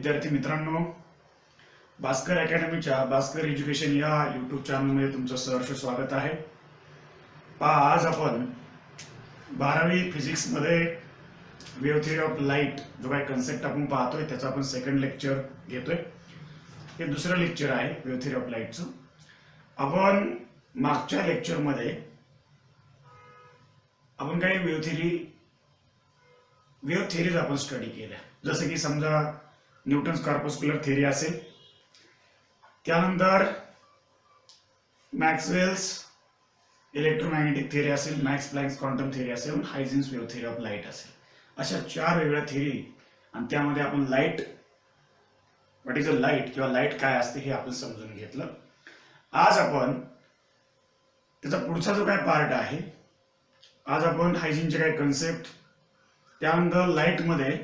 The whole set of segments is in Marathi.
विद्यार्थी मित्रांनो, भास्कर अकॅडमीच्या भास्कर एज्युकेशन या यूट्यूब चॅनलमध्ये तुमचं सहर्ष स्वागत आहे। आज आपण 12वी फिजिक्स मध्ये वेव्ह थिअरी ऑफ लाईट जो काही कन्सेप्ट आपण पाहतोय त्याचा आपण सेकंड लेक्चर घेतोय। हे दुसरं लेक्चर आहे वेव्ह थिअरी ऑफ लाईटचं। आपण मागच्या लेक्चर मध्ये आपण काही वेव्ह थिअरीज आपण स्टडी केल्या, जसं की समजा न्यूटन्स कॉर्पस्क्युलर थिअरी असेल, त्यानंतर मॅक्सवेल्स इलेक्ट्रोमॅग्नेटिक थिअरी असेल, मॅक्स प्लँक्स क्वांटम थिअरी असेल, हायजेन्स वेव्ह थिअरी ऑफ लाईट असेल, अशा 4 वेगळ्या थिअरी। आणि त्यामध्ये आपण light, what is a light किंवा लाईट काय असते हे आपण समजून घेतलं। आज आपण त्याचा पुढचा जो काय पार्ट आहे, आज आपण हायजीनचे काही कन्सेप्ट, त्यानंतर लाईट मध्ये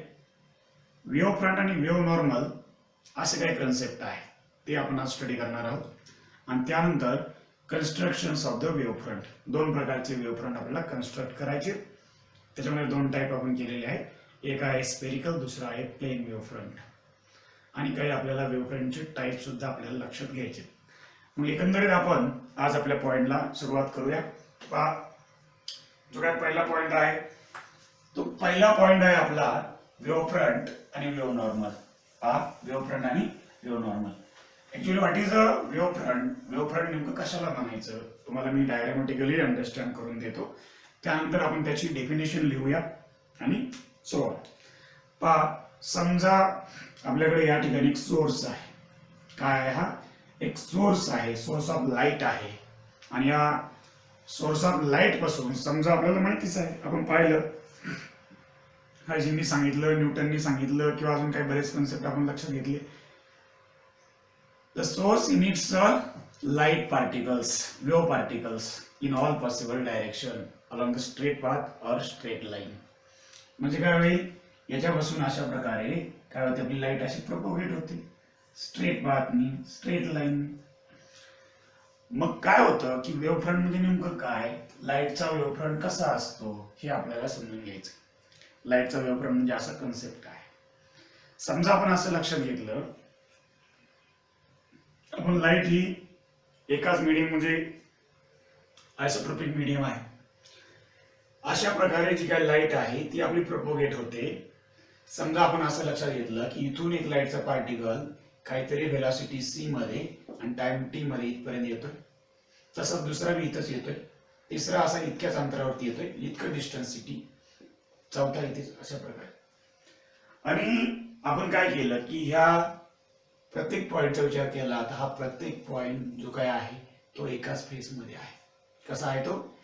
वेव्ह फ्रंट आणि वेव्ह नॉर्मल असे काही कन्सेप्ट आहे ते आपण आज स्टडी करणार आहोत। आणि त्यानंतर constructions of the wave front, 2 प्रकारचे वेव्ह फ्रंट आपल्याला कन्स्ट्रक्ट करायचे। त्याच्यामध्ये 2 टाइप आपण केलेले आहेत, एक आहे स्पेरिकल, दुसरा आहे प्लेन वेव्ह फ्रंट। आणि काही आपल्याला वेव्ह फ्रंटचे टाइप सुद्धा आपल्याला लक्षात घ्यायचे। मग एकंदरीत आपण आज आपल्या पॉइंटला सुरुवात करूया। जो काय पहिला पॉइंट आहे तो पहिला पॉइंट आहे आपला वेव्ह फ्रंट आणि वेव्ह नॉर्मल। वेव्ह फ्रंट आणि wave normal, actually what is a wave front, wave front नेमकं कशाला म्हणायचं तुम्हाला मी डायग्रामॅटिकली अंडरस्टँड करून देतो, त्यानंतर आपण त्याची डेफिनेशन लिहूया आणि सोडवा। समजा आपल्याकडे या ठिकाणी एक सोर्स आहे, काय आहे हा, एक सोर्स आहे, सोर्स ऑफ लाईट आहे। आणि या सोर्स ऑफ लाईट पासून समजा आपल्याला माहितीच आहे, आपण पाहिलं, हायजीननी सांगितलं, न्यूटननी सांगितलं, किंवा अजून काही बरेच कन्सेप्ट आपण लक्षात घेतले। The source emits light particles, wave particles in all possible direction along the straight path और स्ट्रेट लाईन। म्हणजे काय होईल, याच्यापासून अशा प्रकारे काय होते, आपली लाईट अशी प्रोपोगेट होते स्ट्रेट पाथनी, स्ट्रेट लाईन। मग काय होतं की वेव्ह फ्रंट म्हणजे नेमकं काय, लाईटचा वेव्ह फ्रंट कसा असतो हे आपल्याला समजून घ्यायचं। लाईटचा वेव्ह फ्रंट म्हणजे असा कन्सेप्ट आहे। समजा आपण असं लक्षात घेतलं, आपण लाईट ही एकाच मीडियम म्हणजे आयसोट्रोपिक मीडियम आहे, अशा प्रकारे जी काही लाईट आहे ती आपली प्रोपोगेट होते। समजा आपण असं लक्षात घेतलं की इथून एक लाईटचा पार्टिकल काहीतरी व्हेलॉसिटी c मध्ये आणि टाइम t मध्ये इथपर्यंत येतोय, तसंच दुसरा बी इथंच येतोय, तिसरा असा इतक्याच अंतरावरती येतोय, इतकं डिस्टन्स ct, चौथा इथेच, अशा प्रकारे। आणि आपण काय केलं की ह्या प्रत्येक पॉइंटचा विचार केला, तर हा प्रत्येक पॉइंट जो काय आहे तो एकाच फेस मध्ये आहे। कसा आहे तो,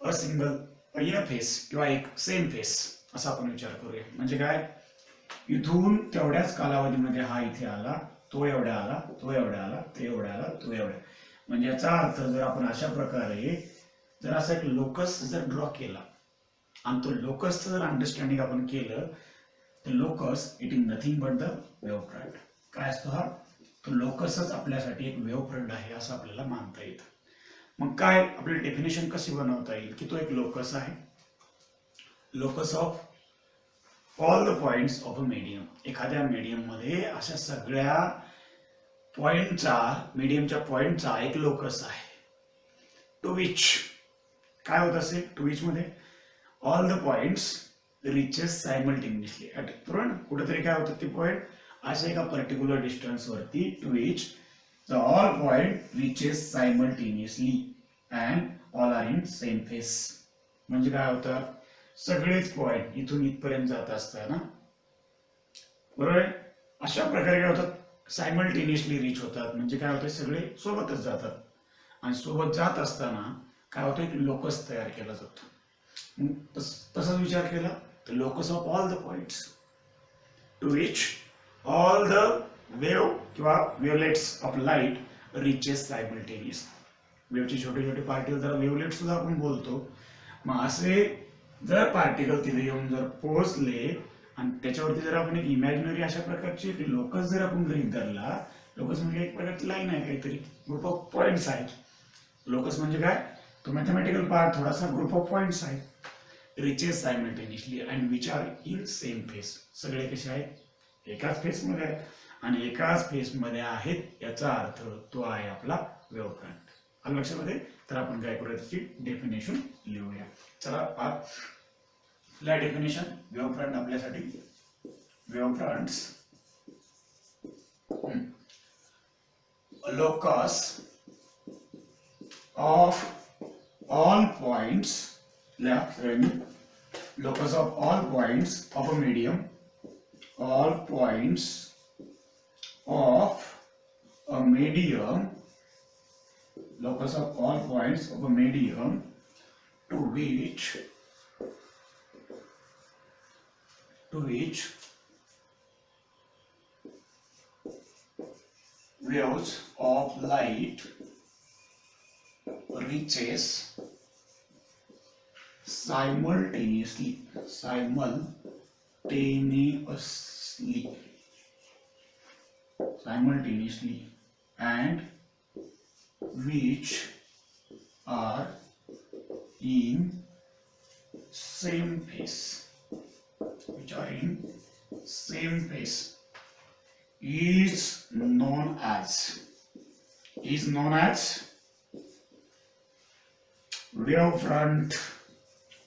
a single in a face किंवा एक सेम फेस असा आपण विचार करूया। म्हणजे काय, इथून तेवढ्याच कालावधीमध्ये हा इथे आला, तो एवढ्या आला, तो एवढ्या आला, ते एवढ्या आला, तो एवढ्या। म्हणजे याचा अर्थ जर आपण अशा प्रकारे जर असा एक लोकस जर ड्रॉ केला आणि तो लोकसचं जर अंडरस्टँडिंग आपण केलं, तर locus it is nothing but the wave front. काय असतो हा, तो लोकसच आपल्यासाठी एक वेव्ह फ्रंट आहे असं आपल्याला मानता येतं। मग काय आपली डेफिनेशन कशी बनवता येईल की तो एक लोकस आहे, locus of all the points of a medium. एखाद्या मीडियम मध्ये अशा सगळ्या पॉइंटचा, मीडियमच्या पॉइंटचा एक लोकस आहे। टू विच काय होत असेल, टू विच मध्ये all the points reaches simultaneously at front, कुठेतरी काय होतं ते पॉइंट अशा एका पर्टिक्युलर डिस्टन्स वरती, to which the all point reaches simultaneously and all are in same phase. म्हणजे काय होतं, सगळेच पॉइंट इथून इथपर्यंत जात असताना, बरोबर आहे, अशा प्रकारे काय होतात, सायमल्टेनियसली रीच होतात। म्हणजे काय होतं, सगळे सोबतच जातात आणि सोबत जात असताना काय होतं, एक लोकस तयार केला जातो। तसाच विचार केला तर locus of all the points to which all the wave किंवा wavelets of light reaches simultaneous. वेव्हचे छोटे छोटे पार्टिकल जर वेव्हलेट सुद्धा आपण बोलतो। मग असे जर पार्टिकल तिथे येऊन जर पोहोचले आणि त्याच्यावरती जर आपण एक इमॅजिनरी अशा प्रकारची लोकस जर आपण गृहीत धरला, लोकस म्हणजे एक प्रकारची लाईन आहे, काहीतरी ग्रुप ऑफ पॉइंट्स आहेत। लोकस म्हणजे काय, तो मॅथमॅटिकल पार्ट, थोडासा ग्रुप ऑफ पॉइंट्स आहे। Reaches simultaneously and which are in same phase, सगळे कसे आहेत एकाच फेस मध्ये आहे आणि एकाच फेस मध्ये आहेत याचा अर्थ तो आहे आपला वेव्ह फ्रंट. आलं लक्षामध्ये? तर आपण काय करूया त्याची डेफिनेशन लिहूया. चला आपल्या डेफिनेशन वेव्ह फ्रंट आपल्यासाठी wave fronts locus of all points locus of all points of a medium, all points of a medium, locus of all points of a medium to which waves of light reaches simultaneously and which are in same phase is known as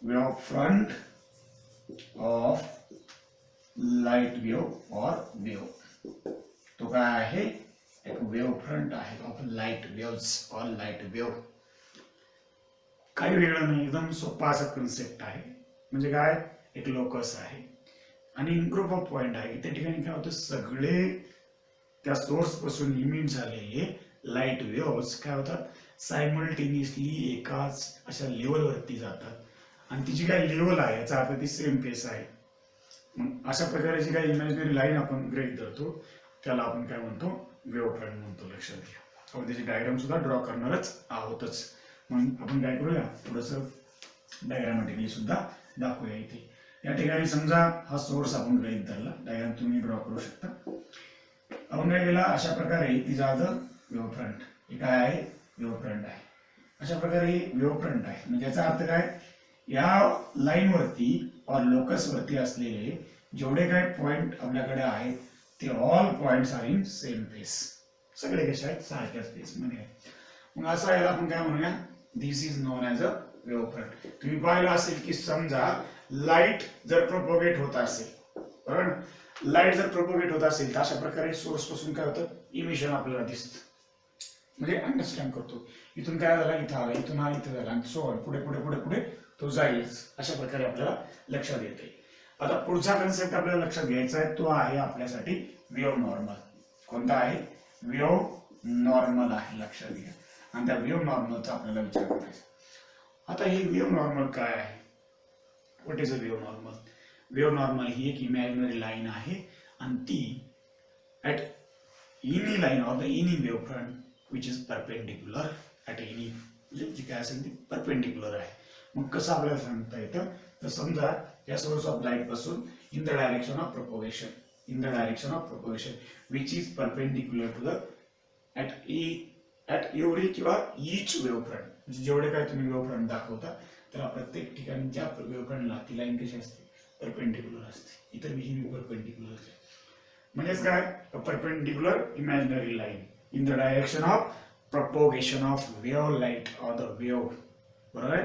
wavefront of light wave or wave. तो काय आहे? एक वेव्ह फ्रंट आहे ऑफ लाईट वेव्स और लाईट वेव्ह. काही वेगळं नाही, एकदम सोपा असा कन्सेप्ट आहे. म्हणजे काय, एक लोकस आहे आणि ग्रुप ऑफ पॉइंट आहे. त्या ठिकाणी काय होतं, सगळे त्या सोर्स पासून इमिट झालेले लाईट वेव्स काय होतात, सायमल्टेनियसली एकाच अशा लेवल वरती जातात आणि तिची काय लेवल आहे याचा अर्थ ती सेम फेस आहे. मग अशा प्रकारची काही इमॅजिनरी लाईन आपण गृहीत धरतो त्याला आपण काय म्हणतो, वेव्ह फ्रंट म्हणतो. लक्षात घ्या. आपण त्याची डायग्राम सुद्धा ड्रॉ करणारच आहोतच. मग आपण काय करूया, थोडस डायग्रामॅटिकली सुद्धा दाखवूया. इथे या ठिकाणी समजा हा सोर्स आपण गृहीत धरला, डायग्राम तुम्ही ड्रॉ करू शकता. आपण काय केला, अशा प्रकारे तिचा अर्थ वेव्ह फ्रंट, हे काय आहे, वेव्ह फ्रंट आहे. अशा प्रकारे वेव्ह फ्रंट आहे. म्हणजे याचा अर्थ काय, या लाईन वरती और लोकस वरती असलेले जेवढे काय पॉइंट आपल्याकडे आहेत ते all points R in same phase. सगळे कसे आहेत, सारख्याच फेस मध्ये आहेत. मग असं याला आपण काय म्हणूया, this is known as a wave front. तुम्ही पाहिलं असेल की समजा लाईट जर प्रोपोगेट होत असेल, बरोबर, लाईट जर प्रोपोगेट होत असेल तर अशा प्रकारे सोर्स पासून काय होतं, इमिशन आपल्याला दिसतं. म्हणजे अंडरस्टँड करतो, इथून काय झाला, इथं आला, इथून हा इथं झाला आणि सो पुढे पुढे पुढे पुढे तो जाईलच. अशा प्रकारे आपल्याला लक्षात येते. आता पुढचा कन्सेप्ट आपल्याला लक्षात घ्यायचा आहे, तो आहे आपल्यासाठी वेव्ह नॉर्मल. कोणता आहे, वेव्ह नॉर्मल आहे. लक्षात घ्या. आणि त्या वेव्ह नॉर्मलचा आपल्याला विचार करायचा. आता ही वेव्ह नॉर्मल काय आहे, what is a wave normal? Wave normal ही एक इमॅजिनरी लाईन आहे आणि ती at any line of the any wave front which is perpendicular at any, म्हणजे जी काय असेल ती परपेंडिक्युलर आहे. मग कसं आपल्याला सांगता येतं, तर समजा या सोर्स ऑफ लाईट पासून in the direction of propagation which is perpendicular to the at एवढी किंवा ईच वेव्ह फ्रंट, म्हणजे जेवढे काय तुम्ही वेव्ह फ्रंट दाखवता तर प्रत्येक ठिकाणी ज्या वेव्ह फ्रंटला ती लाईन कशी असते, परपेंडिक्युलर असते. इतर ही परपेंडिक्युलर असते. म्हणजेच काय, perpendicular imaginary line in the direction of propagation of wave light or the wave, बरोबर,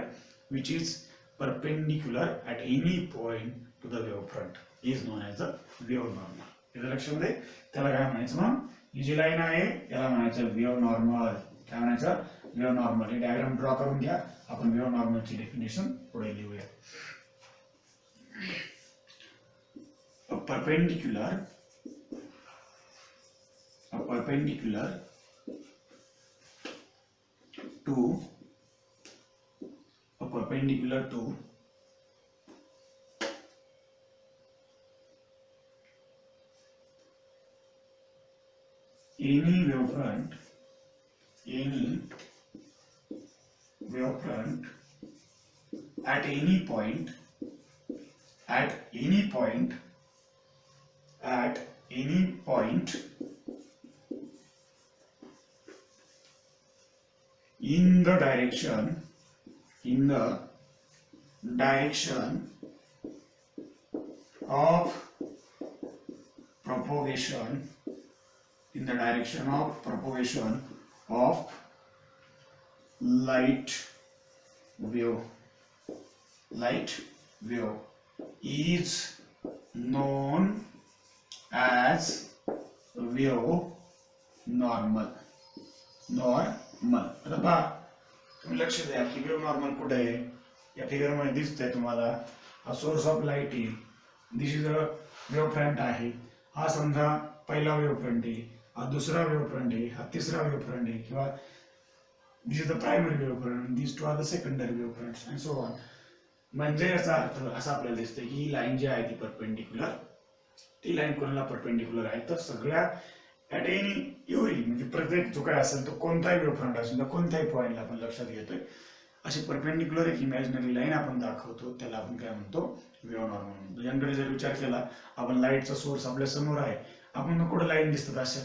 which is perpendicular at any point to the wave front is known as the wave normal. याचं लक्षामध्ये त्याला काय म्हणायचं, मग ही जी लाईन आहे याला म्हणायचं वेव्ह नॉर्मल. काय म्हणायचं, वेव्ह नॉर्मल. हे डायग्राम ड्रॉ करून घ्या. आपण वेव्ह नॉर्मलची डेफिनेशन पुढे लिहूया. perpendicular to any wave front at any point in the direction of propagation in the direction of propagation of light wave is known as wave normal. आता पहा, तुम्ही लक्ष द्या की वेव्ह नॉर्मल कुठे आहे. या फिगर मध्ये दिसतंय तुम्हाला. हा सोर्स ऑफ लाईट आहे. This is a wave front आहे. हा समजा पहिला वेव्ह फ्रंट आहे, हा दुसरा वेव्ह फ्रंट आहे, हा तिसरा वेव्ह फ्रंट आहे, किंवा this is the primary wave front, this two are the secondary wave fronts and so on. म्हणजे याचा अर्थ असा आपल्याला दिसतंय की ही लाईन जी आहे ती परपेंडिक्युलर, ती लाईन कोणाला परपेंडिक्युलर आहे तर सगळ्या ऍट एव्हरी म्हणजे प्रत्येक जो काय असेल तो कोणताही वेव्ह फ्रंट असेल तर कोणत्याही पॉईंटला आपण लक्षात घेतोय अशी परपेंडिक्युलर एक इमॅजिनरी लाईन आपण दाखवतो, त्याला आपण काय म्हणतो, वेव्ह नॉर्मल म्हणतो. जनरली जर विचार केला, आपण लाईटचा सोर्स आपल्या समोर आहे, आपण कुठे लाईन दिसतात, अशा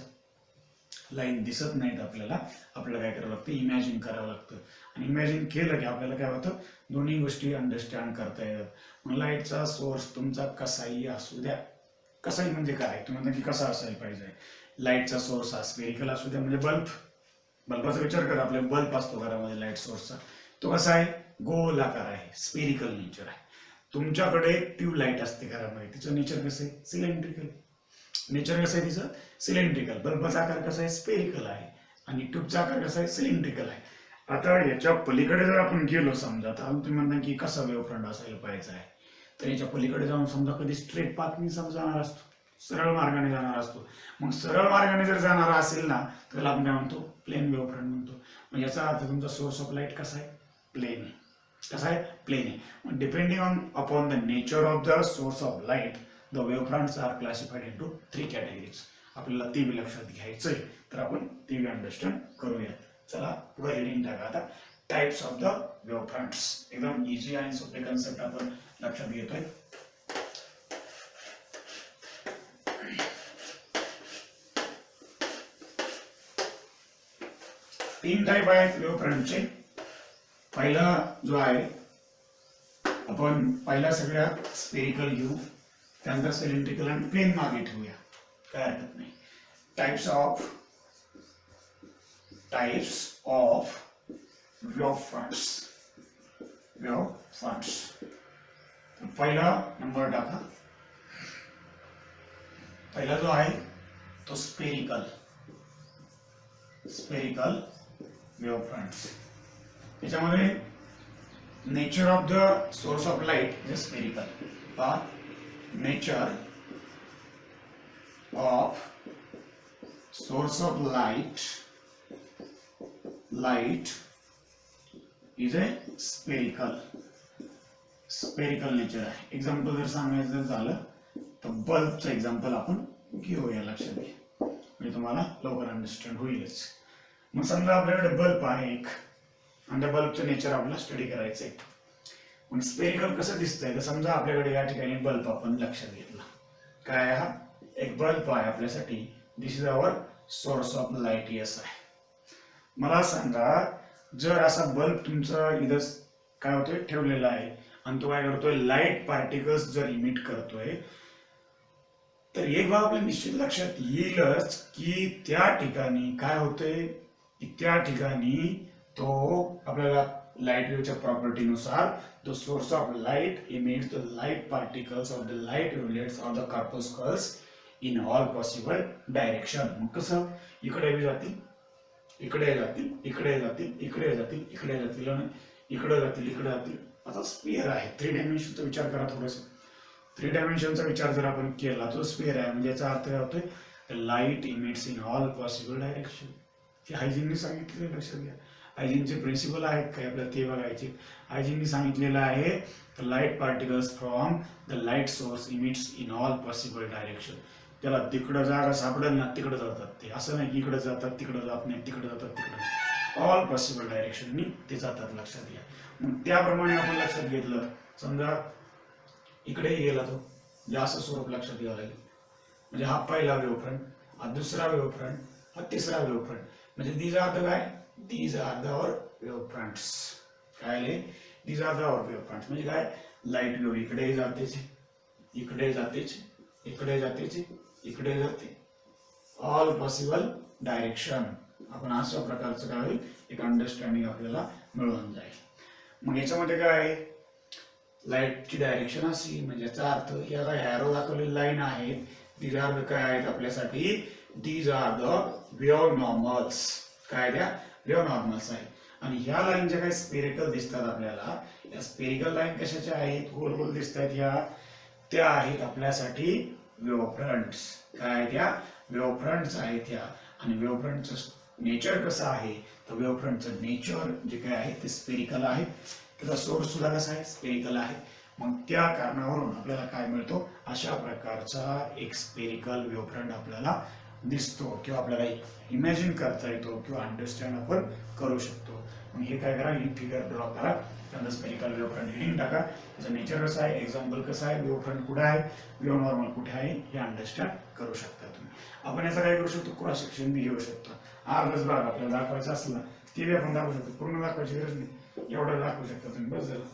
लाईन दिसत नाहीत आपल्याला काय करावं लागतं, इमॅजिन करावं लागतं. आणि इमॅजिन केलं की आपल्याला काय होतं, दोन्ही गोष्टी अंडरस्टँड करता येतात. मग लाईटचा सोर्स तुमचा कसाही असू द्या, कसाही म्हणजे काय, तुम्ही म्हणता की कसा असायला पाहिजे. लाईटचा सोर्स हा स्फेरिकल असू द्या, म्हणजे बल्बाचा विचार करा, आपल्या बल्ब असतो घरामध्ये लाईट सोर्सचा, तो कसा आहे, गोलाकार आहे, स्फेरिकल नेचर आहे. तुमच्याकडे ट्यूबलाईट असते घरामध्ये, तिचं नेचर कसं आहे, सिलेंड्रिकल. नेचर कसं आहे तिचं, सिलेंड्रिकल. बल्बाचा आकार कसा आहे, स्फेरिकल आहे, आणि ट्यूबचा आकार कसा आहे, सिलेंड्रिकल आहे. आता याच्या पलीकडे जर आपण गेलो समजा, तर तुम्ही म्हणता की कसा वेव्ह फ्रंट असायला पाहिजे आहे, तर याच्या पलीकडे जाऊन समजा कधी स्ट्रेट पाथनी जाणार असतो, सरळ मार्गाने जाणार असतो. मग सरळ मार्गाने जर जाणारा असेल ना, त्याला आपण काय म्हणतो, प्लेन वेव्ह फ्रंट म्हणतो. मग याचा अर्थ तुमचा सोर्स ऑफ लाईट कसा आहे, प्लेन आहे. कसा आहे, प्लेन आहे. मग depending upon the nature of the source of light, the wave fronts are classified into 3 categories. आपल्याला ती बी लक्षात घ्यायचंय, तर आपण ती बी अंडरस्टँड करूया. चला पुढे हेडिंग टाका आता, types of the wave fronts. एकदम इझी आणि सोपे कन्सेप्ट आपण लक्षात घेतोय. तीन टाइप आहेत वेव्ह फ्रंटचे. पहिला जो आहे, आपण पहिला सगळ्यात स्फेरिकल घेऊ, त्यानंतर सिलेंड्रिकल आणि प्लेन मागे ठेवूया, काय हरकत नाही. Types of wave fronts. पहिला नंबर टाका. पहिला जो आहे तो स्फेरिकल वेव्ह फ्रंट्स. त्याच्यामध्ये nature of the source of light is spherical. पहा, nature of source of light is a spherical nature आहे. एक्झाम्पल जर सांगायचं झालं तर बल्बचं एक्झाम्पल आपण घेऊया, लक्षात घ्या, म्हणजे तुम्हाला लवकर अंडरस्टँड होईलच. मग समजा आपल्याकडे बल्ब आहे एक, आणि त्या बल्बचं नेचर आपल्याला स्टडी करायचंय. मग स्फेरिकल कसं दिसतंय, तर समजा आपल्याकडे या ठिकाणी बल्ब आपण लक्षात घेतला, काय हा एक बल्ब आहे आपल्यासाठी, this is our source of light. Yes आहे. मला सांगा, जर असा बल्ब तुमचा इथं काय होतोय, ठेवलेला आहे, आणि तो काय करतोय, लाईट पार्टिकल्स जर इमिट करतोय, तर एक बाब आपल्या निश्चित लक्षात येईलच की त्या ठिकाणी काय होतंय, की त्या ठिकाणी तो आपल्याला लाईट वेव्हच्या प्रॉपर्टीनुसार the source of light emits the light particles of the light wavelets of the corpuscles in all possible direction. मग कसं, इकडे जातील, इकडे जातील, इकडे जातील, इकडे जातील, इकडे जातील, आणि इकडे जातील, इकडे जातील. आता स्फिअर आहे, 3 डायमेन्शनचा विचार करा थोडस. 3 डायमेन्शनचा विचार जर आपण केला, तो स्फिअर आहे, म्हणजे याचा अर्थ काय होतोय, light emits in all possible direction. हे हायजीनने सांगितले, लक्षात घ्या. हायजीनचे प्रिन्सिपल आहेत काय आपल्याला ते बघायचे. हायजीनने सांगितलेलं आहे, light particles from the light source emits in all possible direction. त्याला तिकडं जागा सापडेल ना, तिकडे जातात ते. असं नाही की इकडे जातात, तिकडे जात नाही, तिकडे जातात, तिकडे, ऑल पॉसिबल डायरेक्शननी ते जातात, लक्षात घ्या. मग त्याप्रमाणे आपण लक्षात घेतलं, समजा इकडे गेला तो, जास्त स्वरूप लक्षात घ्यावं लागेल. म्हणजे हा पहिला वेव्ह फ्रंट, हा दुसरा वेव्ह फ्रंट, हा तिसरा वेव्ह फ्रंट. म्हणजे दीज आर द काय, these are the our wave fronts. काय आले, these are the our wave fronts. म्हणजे काय, लाईट वेव्ह इकडे जातेच, इकडे जातेच, इकडे जातेच, इकडे जाते, ऑल पॉसिबल डायरेक्शन. आपण अशा प्रकारचं काय होईल एक अंडरस्टँडिंग आपल्याला मिळून जाईल. मग याच्यामध्ये काय आहे, लाईटची डायरेक्शन अशी, म्हणजे याचा अर्थ या काय एरो दाखवलेली लाईन आहेत, दीज आर काय आहेत आपल्यासाठी, these are the wave normals. काय त्या वेव्ह नॉर्मल्स आहेत. आणि ह्या लाईन ज्या काही स्पेरिकल दिसतात आपल्याला, या स्पेरिकल लाईन कशाच्या आहेत, गोल गोल दिसतात ह्या, त्या आहेत आपल्यासाठी वेव्ह फ्रंट्स. काय त्या वेव्ह फ्रंट्स आहेत त्या. आणि वेव्ह फ्रंटचं नेचर कसं आहे, तर वेव्ह फ्रंटचं नेचर जे काय आहे ते स्पेरिकल आहे. त्याचा सोर्स सुद्धा कसा आहे, स्पेरिकल आहे. मग त्या कारणावरून आपल्याला काय मिळतो, अशा प्रकारचा एक स्पेरिकल वेव्ह फ्रंट आपल्याला दिसतो किंवा आपल्याला इमॅजिन करता येतो किंवा अंडरस्टँड आपण करू शकतो. मग हे काय करा, ही फिगर ड्रॉ करा, त्यानंतर स्पेरिकल वेव्ह फ्रंट हेडिंग टाका, त्याचं नेचर कसं आहे, एक्झाम्पल कसं आहे, वेव्ह फ्रंट कुठे आहे, वेव्ह नॉर्मल कुठे आहे, हे अंडरस्टँड करू शकता तुम्ही. आपण याचा काय करू शकतो, क्रॉस सेक्शन बी घेऊ शकतो. अर्धच भाग आपल्याला दाखवायचा असला ते बी आपण दाखवू शकतो, पूर्ण दाखवायची गरज नाही, एवढं दाखवू शकता तुम्ही बस झालं.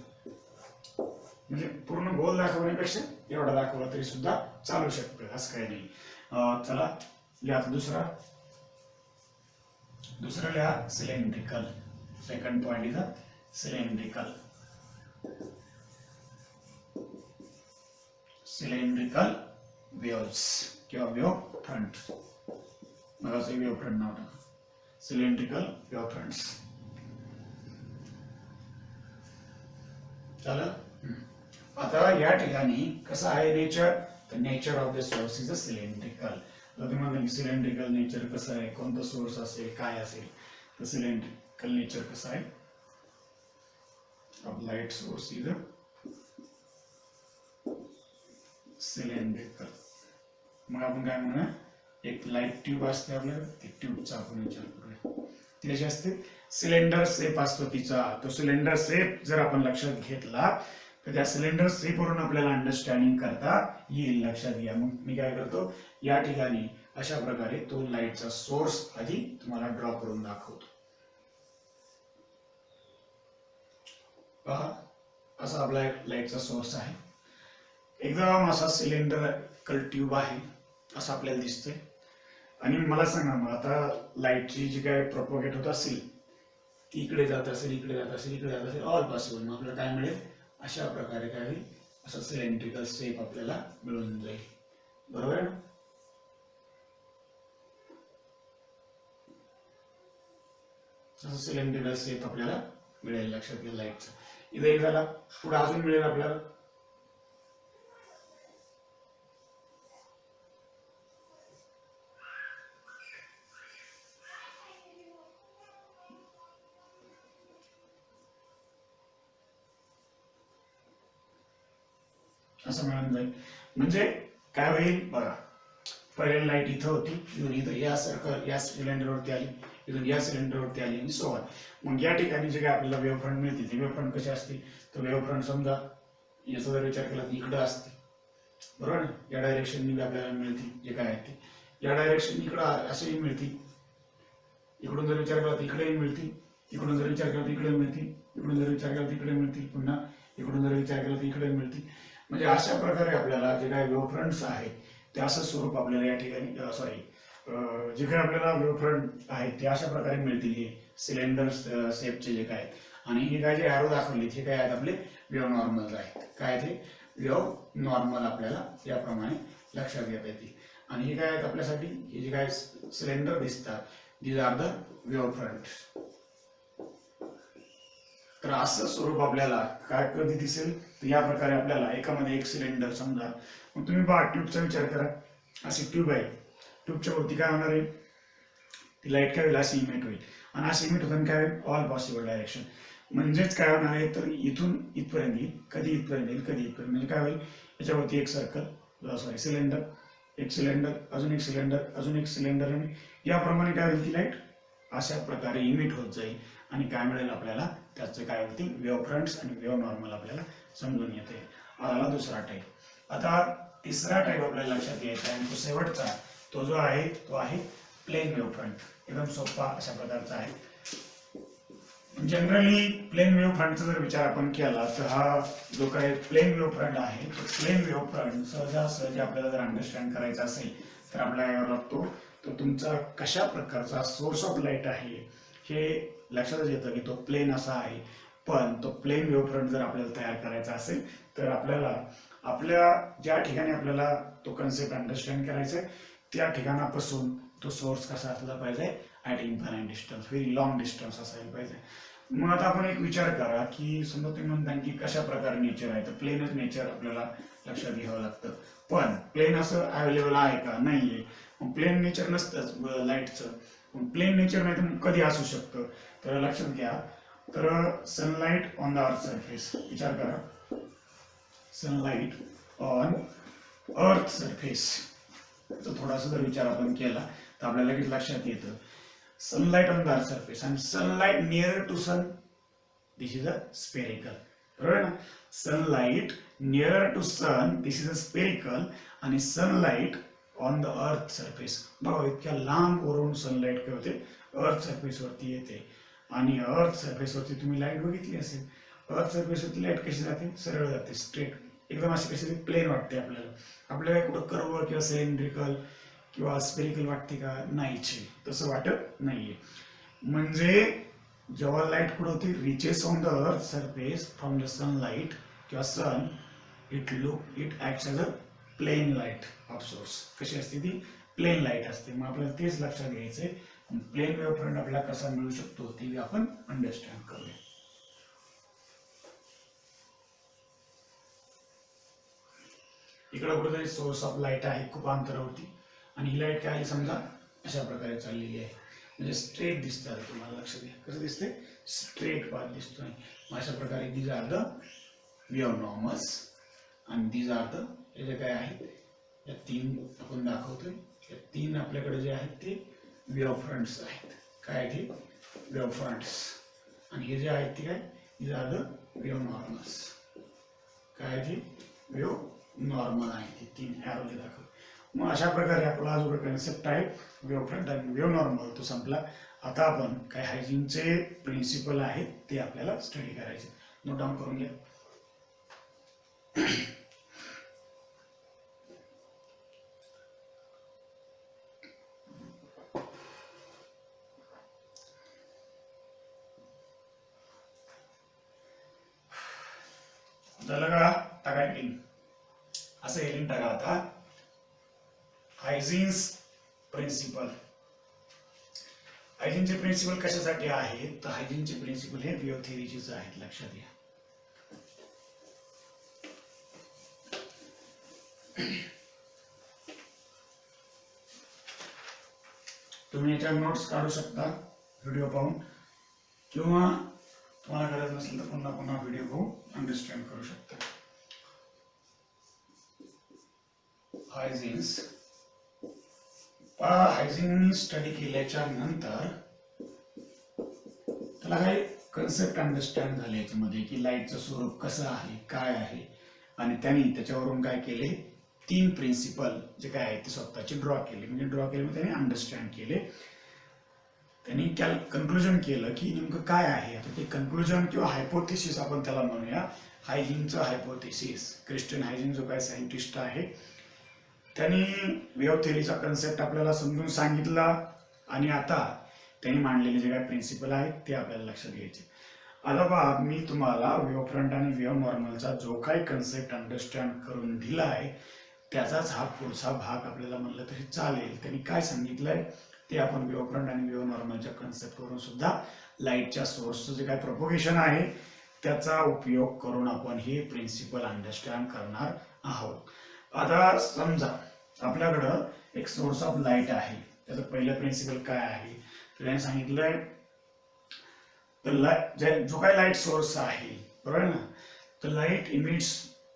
म्हणजे पूर्ण गोल दाखवण्यापेक्षा एवढा दाखवला तरी सुद्धा चालू शकतं, असं काही नाही. चला लिहा दुसरा लिहा cylindrical. Second point is cylindrical. Cylindrical waves किंवा वेव्ह फ्रंट. मला वेव्ह फ्रंट नाव टाका, सिलेंड्रिकल वेव्ह फ्रंट्स. चला आता या ठिकाणी कसं आहे नेचर, तर nature of the source is a cylindrical. तुम्ही म्हणता की सिलेंड्रिकल नेचर कसं आहे, कोणता सोर्स असेल, काय असेल, तर सिलेंड्रिकल नेचर कसं आहे, of light source is a cylindrical. मग आपण काय म्हणूया, एक लाईट ट्यूब असते आपल्याला, ती ट्यूबचा आपण विचार करूया. ती कशी असते, सिलेंडर शेप असतो तिचा. तो सिलेंडर शेप जर आपण लक्षात घेतला तर त्या सिलेंडर शेप वरून आपल्याला अंडरस्टँडिंग करता येईल. लक्षात घ्या. मग मी काय करतो, या ठिकाणी अशा प्रकारे तो लाईटचा सोर्स आधी तुम्हाला ड्रॉ करून दाखवतो. पहा, असा आपला लाईटचा सोर्स आहे, एकदम असा सिलेंडरकल ट्यूब आहे असं आपल्याला दिसतंय. आणि मला सांगा, मग आता लाईटची जी काय प्रोपोगेट होत असेल ती इकडे जात असेल, इकडे जात असेल, इकडे जात असेल, ऑल पॉसिबल. मग आपल्याला काय मिळेल, अशा प्रकारे काय होईल, असा सिलेंड्रिकल शेप आपल्याला मिळून जाईल. बरोबर आहे ना. असं सिलेंड्रिकल शेप आपल्याला मिळेल. लक्षात घ्या लाईटचा. इथे एक झाला, पुढे अजून मिळेल आपल्याला असं मिळून जाईल. म्हणजे काय होईल बघा, पहिले लाईट इथं होती, इथून इथं या सर्कल या सिलेंडरवरती आली, इथून या सिलेंडरवरती आली आणि सो ऑन. मग या ठिकाणी जे काय आपल्याला वेव्ह फ्रंट मिळते, ती वेव्ह फ्रंट कशी असते, तर वेव्ह फ्रंट समजा याचा जर विचार केला तर इकडं असते, बरोबर ना. या डायरेक्शननी आपल्याला मिळते जे काय आहे ते, या डायरेक्शन इकडं असेही मिळते. इकडून जर विचार केला तर इकडेही मिळते, इकडून जर विचार केला तर इकडे मिळते, इकडून जर विचार केला तर इकडे मिळते, पुन्हा इकडून जर विचार केला तर इकडे मिळते. म्हणजे अशा प्रकारे आपल्याला जे काही वेव्ह फ्रंट्स आहेत ते असं स्वरूप आपल्याला या ठिकाणी जे काही आपल्याला वेव्ह फ्रंट आहेत ते अशा प्रकारे मिळतील. हे सिलेंडर शेपचे जे काय, आणि हे काय जे एरो दाखवले हे काय आहेत आपले वेव्ह नॉर्मल आहेत. काय ते वेव्ह नॉर्मल आपल्याला याप्रमाणे लक्षात घेता येतील. आणि हे काय आहेत आपल्यासाठी, हे जे काय सिलेंडर दिसतात, these are the wave front. तर असं स्वरूप आपल्याला काय कधी दिसेल, तर या प्रकारे आपल्याला एकामध्ये एक सिलेंडर समजा. मग तुम्ही पहा, ट्यूबचा विचार करा, अशी ट्यूब आहे, ट्यूबच्या वरती काय होणार आहे, ती लाईट काय होईल, अशी इमिट होईल. आणि अशी इमिट होताना काय होईल, ऑल पॉसिबल डायरेक्शन. म्हणजेच काय होणार आहे, तर इथून इथपर्यंत येईल, कधी इथपर्यंत येईल, कधी इथपर्यंत. म्हणजे काय होईल, याच्यावरती एक सर्कल सिलेंडर, एक सिलेंडर, अजून एक सिलेंडर, अजून एक सिलेंडर, आणि याप्रमाणे काय होईल, ती लाईट अशा प्रकारे इमिट होत जाईल. आणि काय मिळेल आपल्याला, त्याचं काय होतील वेव्ह फ्रंट्स आणि वेव्ह नॉर्मल आपल्याला समजून येते. आला दुसरा टाईप. आता तिसरा टाईप आपल्याला लक्षात घ्यायचा आहे, तो शेवटचा, तो जो आहे तो आहे प्लेन वेव्ह फ्रंट. एकदम सोपा अशा प्रकारचा आहे. जनरली प्लेन वेव्ह फ्रंटचा जर विचार आपण केला तर हा जो काही प्लेन वेव्ह फ्रंट आहे, तो प्लेन वेव्ह फ्रंट सहजासहजी आपल्याला जर अंडरस्टँड करायचा असेल तर आपल्याला यावं लागतो तो तुमचा कशा प्रकारचा सोर्स ऑफ लाईट आहे हे लक्षातच येतं की तो प्लेन असा आहे. पण तो प्लेन वेव्हफ्रंट जर आपल्याला तयार करायचा असेल तर आपल्याला आपल्या ज्या ठिकाणी आपल्याला तो कन्सेप्ट अंडरस्टँड करायचा आहे त्या ठिकाणापासून तो सोर्स कसा असला पाहिजे at infinite distance, very long distance असायला पाहिजे. मग आता आपण एक विचार करा की समजा तुम्ही म्हणता की कशा प्रकारे नेचर आहे, तर प्लेनच नेचर आपल्याला लक्षात घ्यावं लागतं. पण प्लेन असं अवेलेबल आहे का? नाहीये. प्लेन नेचर नसतंच लाईटचं. प्लेन नेचर नाही तर मग कधी असू शकतं? तर लक्षात घ्या, तर sunlight on the earth surface, विचार करा, सनलाईट ऑन अर्थ सरफेस, थोडासा जर विचार आपण केला तर आपल्याला लगेच लक्षात येतं sunlight on the earth surface आणि sunlight near to sun, this is a spherical. बरोबर ना? Sunlight near to sun, this is a spherical, आणि sunlight on the earth surface, बघा इतक्या लांब वरून सनलाईट काय होते अर्थ सरफेस वरती येते. आणि अर्थ सरफेस वरती तुम्ही लाईट बघितली असेल, अर्थ सरफेस वरती लाईट कशी जाते? सरळ जाते, स्ट्रेट, एकदम अशी कशी प्लेन वाटते आपल्याला. आपल्याला कुठं कर्व किंवा सिलेंड्रिकल किंवा स्पेरिकल वाटते का? नाहीचे, तसं वाटत नाहीये. म्हणजे जेव्हा लाईट कुठं होती reaches on the earth surface from the sunlight किंवा sun, it acts as a plane light of source. कशी असते ती? प्लेन लाईट असते. मग आपल्याला तेच लक्षात घ्यायचंय. प्लेन वेव्हफ्रंट आपल्याला कसा मिळू शकतो ते आपण अंडरस्टँड करूया. इकडे कुठेतरी सोर्स ऑफ लाईट आहे खूप अंतरावरती, आणि ही लाईट काय आहे समजा अशा प्रकारे चाललेली आहे, म्हणजे स्ट्रेट दिसतात. तुम्हाला लक्षात घ्या कसं दिसते? स्ट्रेट पाथ दिसतोय. अशा प्रकारे these are the wave normals आणि दीज आर द, हे जे काय आहेत या तीन आपण दाखवतोय, या तीन आपल्याकडे जे आहेत ते वेव्ह फ्रंट्स आहेत. काय आहे ते? Wave fronts. आणि हे जे आहेत ते काय? These are the wave normals. काय आहे ते? वेव्ह नॉर्मल आहे. ते तीन ॲरो जे दाखव. मग अशा प्रकारे आपला जो कन्सेप्ट आहे वेव्ह फ्रंट आणि वेव्ह नॉर्मल तो संपला. आता आपण काय हायजीनचे प्रिन्सिपल आहेत ते आपल्याला स्टडी करायचे. नोट डाऊन करून घ्या. झालं का? टाका हेडिंग, असं हेडिंग टाका आता. हायजीन्स प्रिन्सिपल. हायजीनचे प्रिन्सिपल कशासाठी आहेत? तर हायजीनचे प्रिन्सिपल हे वेव्ह थिअरीचेच आहेत, लक्षात घ्या. तुम्ही याच्या नोट्स काढू शकता व्हिडिओ पाहून, किंवा तुम्हाला गरज नसेल तर पुन्हा पुन्हा व्हिडिओ पाहून अंडरस्टँड करू शकता. हायजीन्स, हायजीन स्टडी केल्याच्या नंतर त्याला काही कन्सेप्ट अंडरस्टँड झाले याच्यामध्ये की लाईटचं स्वरूप कसं आहे, काय आहे, आणि त्यांनी त्याच्यावरून काय केले, तीन प्रिन्सिपल जे काय आहे ते स्वतःचे ड्रॉ केले. म्हणजे ड्रॉ केले म्हणजे त्यांनी अंडरस्टँड केले. त्यांनी कन्क्लुजन केलं की नेमकं काय आहे. आता ते कन्क्लुजन किंवा हायपोथेसिस आपण त्याला म्हणूया. हायजीनचं हायपोथेसिस, क्रिस्टियन हायजीन जो काय सायंटिस्ट आहे त्यांनी वेव्ह थिअरीचा कन्सेप्ट आपल्याला समजून सांगितला, आणि आता त्यांनी मांडलेले जे काही प्रिन्सिपल आहेत ते आपल्याला लक्षात घ्यायचे. आता पहा, मी तुम्हाला वेव्ह फ्रंट आणि वेव्ह नॉर्मलचा जो काही कन्सेप्ट अंडरस्टँड करून दिला आहे त्याचाच हा पुढचा भाग आपल्याला म्हणलं तरी चालेल. त्यांनी काय सांगितलंय ते आपण वेव्ह फ्रंट आणि वेव्ह नॉर्मलच्या कन्सेप्ट वरून सुद्धा लाईटच्या सोर्सचं जे काही प्रोपोगेशन आहे त्याचा उपयोग करून आपण हे प्रिन्सिपल अंडरस्टँड करणार आहोत. आता समजा आपल्याकडं एक सोर्स ऑफ लाईट आहे, त्याचं पहिलं प्रिन्सिपल काय आहे तर त्यांनी सांगितलंय, तर जो काही लाईट सोर्स आहे, बरोबर ना, तर light emits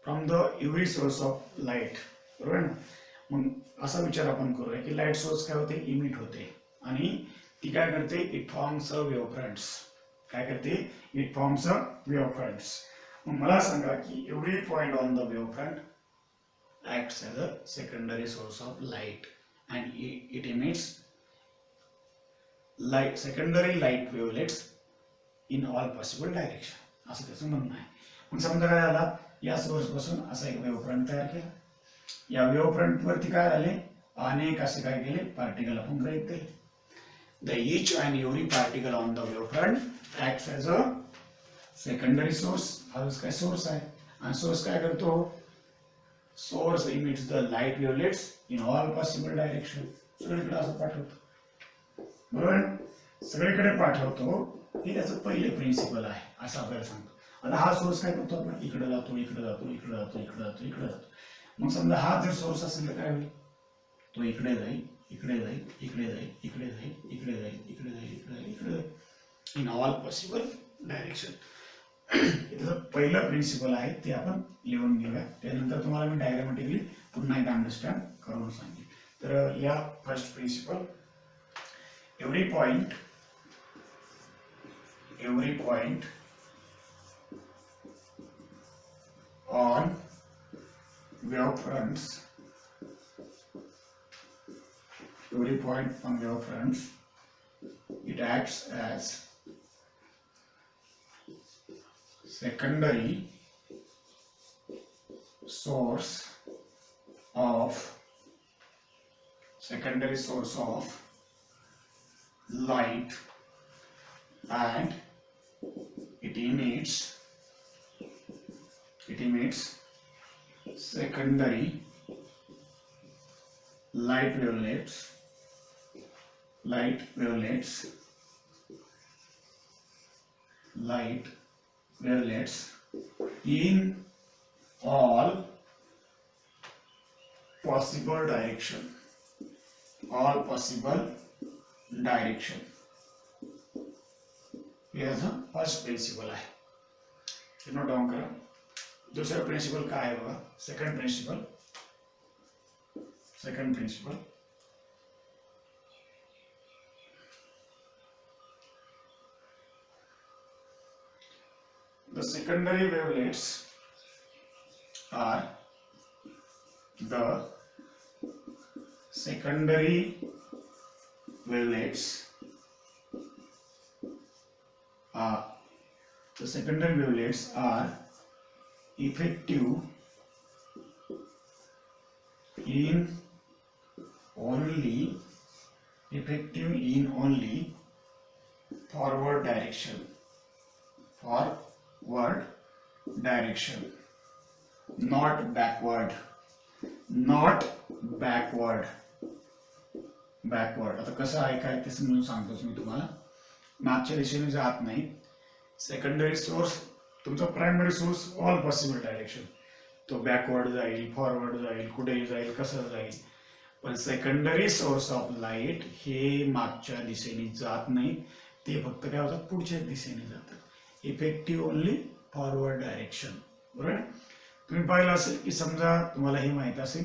from the every source of light, बरोबर ना. मग असा विचार आपण करूया की लाईट सोर्स काय होते, इमिट होते, आणि ती काय करते, it forms a wave fronts. काय करते, it forms a wave fronts. मग मला सांगा की every point on the wave front acts as a secondary source of light and it emits light, secondary light wavelets in all possible direction, असं त्याचं म्हणणं आहे. पण समजा काय झाला, या सोर्स पासून असा एक वेव्ह फ्रंट तयार केला. या वेव्ह फ्रंट वरती काय आले, अनेक असे काय केले पार्टिकल आपण गृहीत केले. The each and every particle on the wave front acts as a secondary source. हा काय सोर्स आहे आणि सोर्स काय करतो, source emits the light wavelets in all possible direction. सगळीकडे असं पाठवतो, बरोबर, सगळीकडे पाठवतो. हे त्याचं पहिले प्रिन्सिपल आहे असं आपल्याला सांगतो. आता हा सोर्स काय करतो, आपण इकडे जातो इकडे जातो इकडे जातो इकडे जातो इकडे जातो. मग समजा हा जर सोर्स असेल तर काय होईल, तो इकडे जाईल इकडे जाईल इकडे जाईल इकडे जाईल इकडे जाईल इकडे जाईल इकडे जाईल इकडे जाईल इन ऑल पॉसिबल डायरेक्शन. त्याचं पहिलं प्रिन्सिपल आहे ते आपण लिहून घेऊया. त्यानंतर तुम्हाला मी डायग्रामॅटिकली पुन्हा एकदा अंडरस्टँड करून सांगेन. तर या first principle, every point on wave fronts, every point on wave fronts, it acts as secondary source of light, and it emits secondary light wavelets in all possible direction. हे फर्स्ट प्रिन्सिपल आहे. नोट डाउन करा. दूसरा प्रिंसिपल क्या है बघा, second principle. The secondary wavelets are effective in only forward direction, not backward. आता कसं आहे काय ते समजून सांगतोच मी तुम्हाला. मागच्या दिशेने जात नाही. सेकंडरी सोर्स तुमचा primary source all possible direction, तो बॅकवर्ड जाईल फॉरवर्ड जाईल कुठेही जाईल कसं जाईल. पण सेकंडरी सोर्स ऑफ लाईट हे मागच्या दिशेने जात नाही, ते फक्त काय होतात पुढच्या दिशेने जातात. Effective only forward direction. बरोबर. तुम्ही पाहिलं असेल की समजा तुम्हाला हे माहित असेल,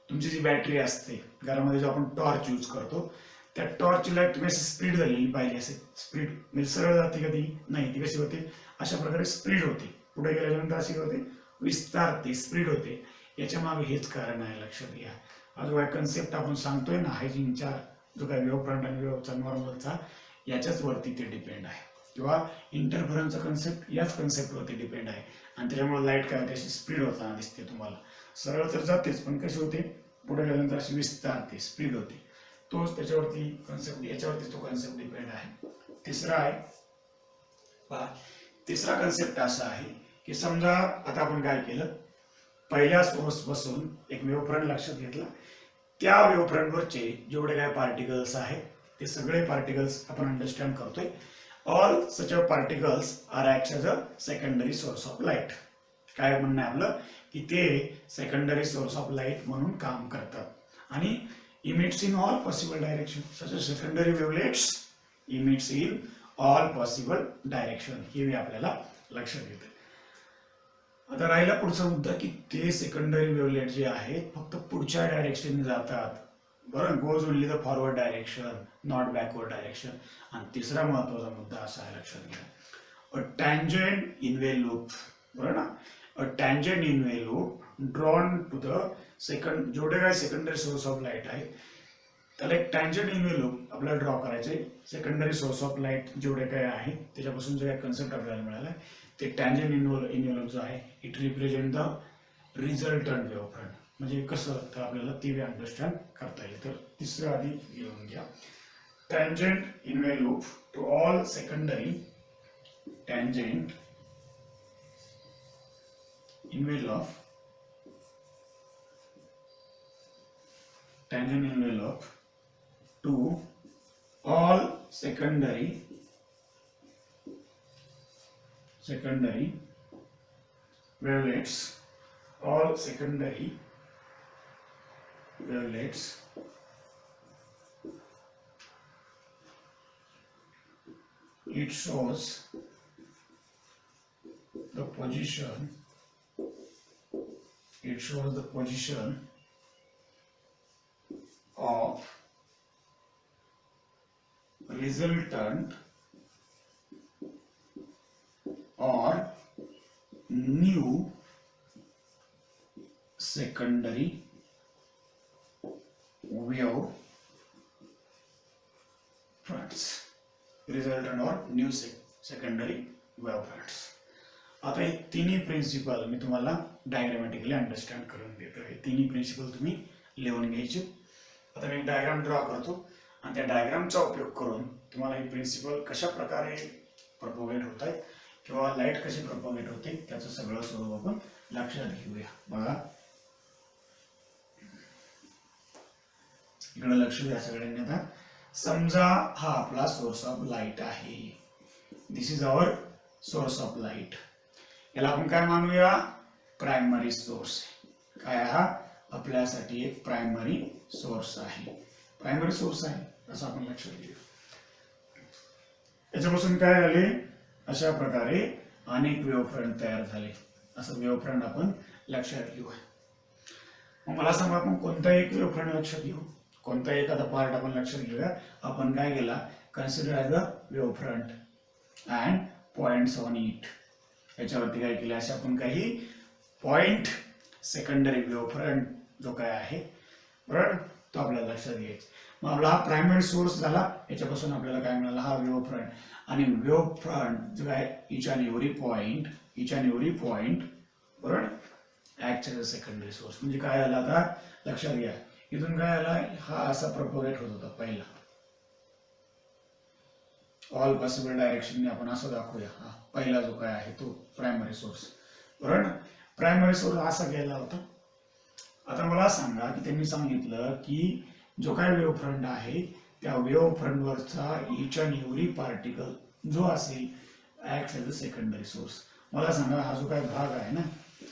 तुमची जी बॅटरी असते घरामध्ये जो आपण टॉर्च यूज करतो, त्या टॉर्चची लाईट तुम्ही अशी स्पीड झालेली पाहिली असेल. स्पीड म्हणजे सरळ जाते कधी नाही, ती कशी होते अशा प्रकारे स्प्रीड होते. पुढे गेल्यानंतर अशी होते विस्तारते, स्प्रीड होते. याच्या मागे हेच कारण आहे, लक्षात घ्या. हा जो काय कन्सेप्ट आपण सांगतोय ना हायजिनचा, जो काय वेव्ह फ्रंट आणि वेव्हचा नॉर्मलचा, याच्याच वरती ते डिपेंड आहे. किंवा इंटरफरन्सचा कन्सेप्ट याच कन्सेप्टवरती डिपेंड आहे. आणि त्याच्यामुळे लाईट काय होते अशी स्पीड होताना दिसते तुम्हाला. सरळ तर जातेच पण कशी होते पुढे गेल्यानंतर अशी विस्तारते, स्पीड होते. तोच त्याच्यावरती कन्सेप्ट, याच्यावरती तो कन्सेप्ट डिपेंड आहे. तिसरा कन्सेप्ट असा आहे की समजा आता आपण काय केलं, पहिल्या सोर्स पासून एक वेव्ह फ्रंट लक्षात घेतला. त्या वेव्ह फ्रंट वरचे जेवढे काय पार्टिकल्स आहेत ते सगळे पार्टिकल्स आपण अंडरस्टँड करतोय. All such particles are act as a secondary source of light. काय म्हणणं आहे आपलं की ते सेकंडरी सोर्स ऑफ लाईट म्हणून काम करतात आणि emits in all possible direction. Such as secondary wavelets emits in all possible direction. हे मी आपल्याला लक्षात घेते. आता राहिला पुढचा मुद्दा की ते सेकंडरी वेव्हलेट जे आहेत फक्त पुढच्या डायरेक्शन जातात. बरोबर, goes only the forward direction, not backward direction. आणि तिसरा महत्वाचा मुद्दा असा आहे, लक्षात घ्या, अ टँजंट इनवे लूप. बरोबर ना, a tangent envelope drawn to the second, जेवढे काय सेकंडरी सोर्स ऑफ लाईट आहे त्याला एक टँजंट इनवे लूप आपल्याला ड्रॉ करायचे. सेकंडरी सोर्स ऑफ लाईट जेवढे काय आहे त्याच्यापासून जे काय कन्सेप्ट आपल्याला मिळाला ते टँजंट इनवे लूप जो आहे, it represent the resultant wave front. म्हणजे कसं तर आपल्याला ते अंडरस्टँड करता येईल. तर तिसरं आधी लिहून घ्या. Tangent envelope to all secondary tangent envelope to all secondary wavelets, all secondary wavelets it shows the position of resultant or new secondary wave fronts. Resultant or new secondary wave fronts. आता हे तिन्ही प्रिन्सिपल मी तुम्हाला डायग्रामॅटिकली अंडरस्टँड करून देतो. हे तिन्ही प्रिन्सिपल तुम्ही लिहून घ्यायचे. आता मी डायग्राम ड्रॉ करतो आणि त्या डायग्रामचा उपयोग करून तुम्हाला हे प्रिन्सिपल कशा प्रकारे प्रपोगेट होत आहे किंवा लाईट कशी प्रपोगेट होते त्याचं सगळं स्वरूप आपण लक्षात घेऊया. बघा इकडे लक्ष द्या सगळ्यांनी. आता समजा हा आपला सोर्स ऑफ लाईट आहे. This is our source of light. याला आपण काय मानूया? Primary source. काय हा आपल्यासाठी एक प्रायमरी सोर्स आहे. प्रायमरी सोर्स आहे असं आपण लक्षात घेऊया. याच्यापासून काय झाले? अशा प्रकारे अनेक वेव्हफ्रंट तयार झाले. असं वेव्हफ्रंट आपण लक्षात घेऊया. मग मला सांगा आपण कोणता एक वेव्हफ्रंट लक्षात घेऊ? कोणता एखादा पार्ट आपण लक्षात घेऊया. आपण काय केला? Consider as a wavefront and points on it. याच्यावरती काय केलं? असे आपण काही पॉइंट सेकंडरी वेव्हफ्रंट जो काय आहे बरोबर तो आपल्याला लक्षात घ्यायचा. मग आपला हा प्रायमरी सोर्स झाला. याच्यापासून आपल्याला काय मिळाला? हा वेव्हफ्रंट. आणि वेव्हफ्रंट जो आहे इच अँड एव्हरी पॉइंट बरोबर act as a secondary source. म्हणजे काय आला? आता लक्षात घ्या. इथून काय आला? हा असा प्रोपोगेट होत होता पहिला. ऑल पॉसिबल डायरेक्शन आपण असं दाखवूया. हा पहिला जो काय आहे तो प्रायमरी सोर्स बरोबर. प्रायमरी सोर्स असा गेला होता. आता मला सांगा की त्यांनी सांगितलं की जो काय वेव्ह फ्रंट आहे त्या वेव्ह फ्रंट वरचा इच अँड एव्हरी पार्टिकल जो असेल act as a secondary source. मला सांगा हा जो काय भाग आहे ना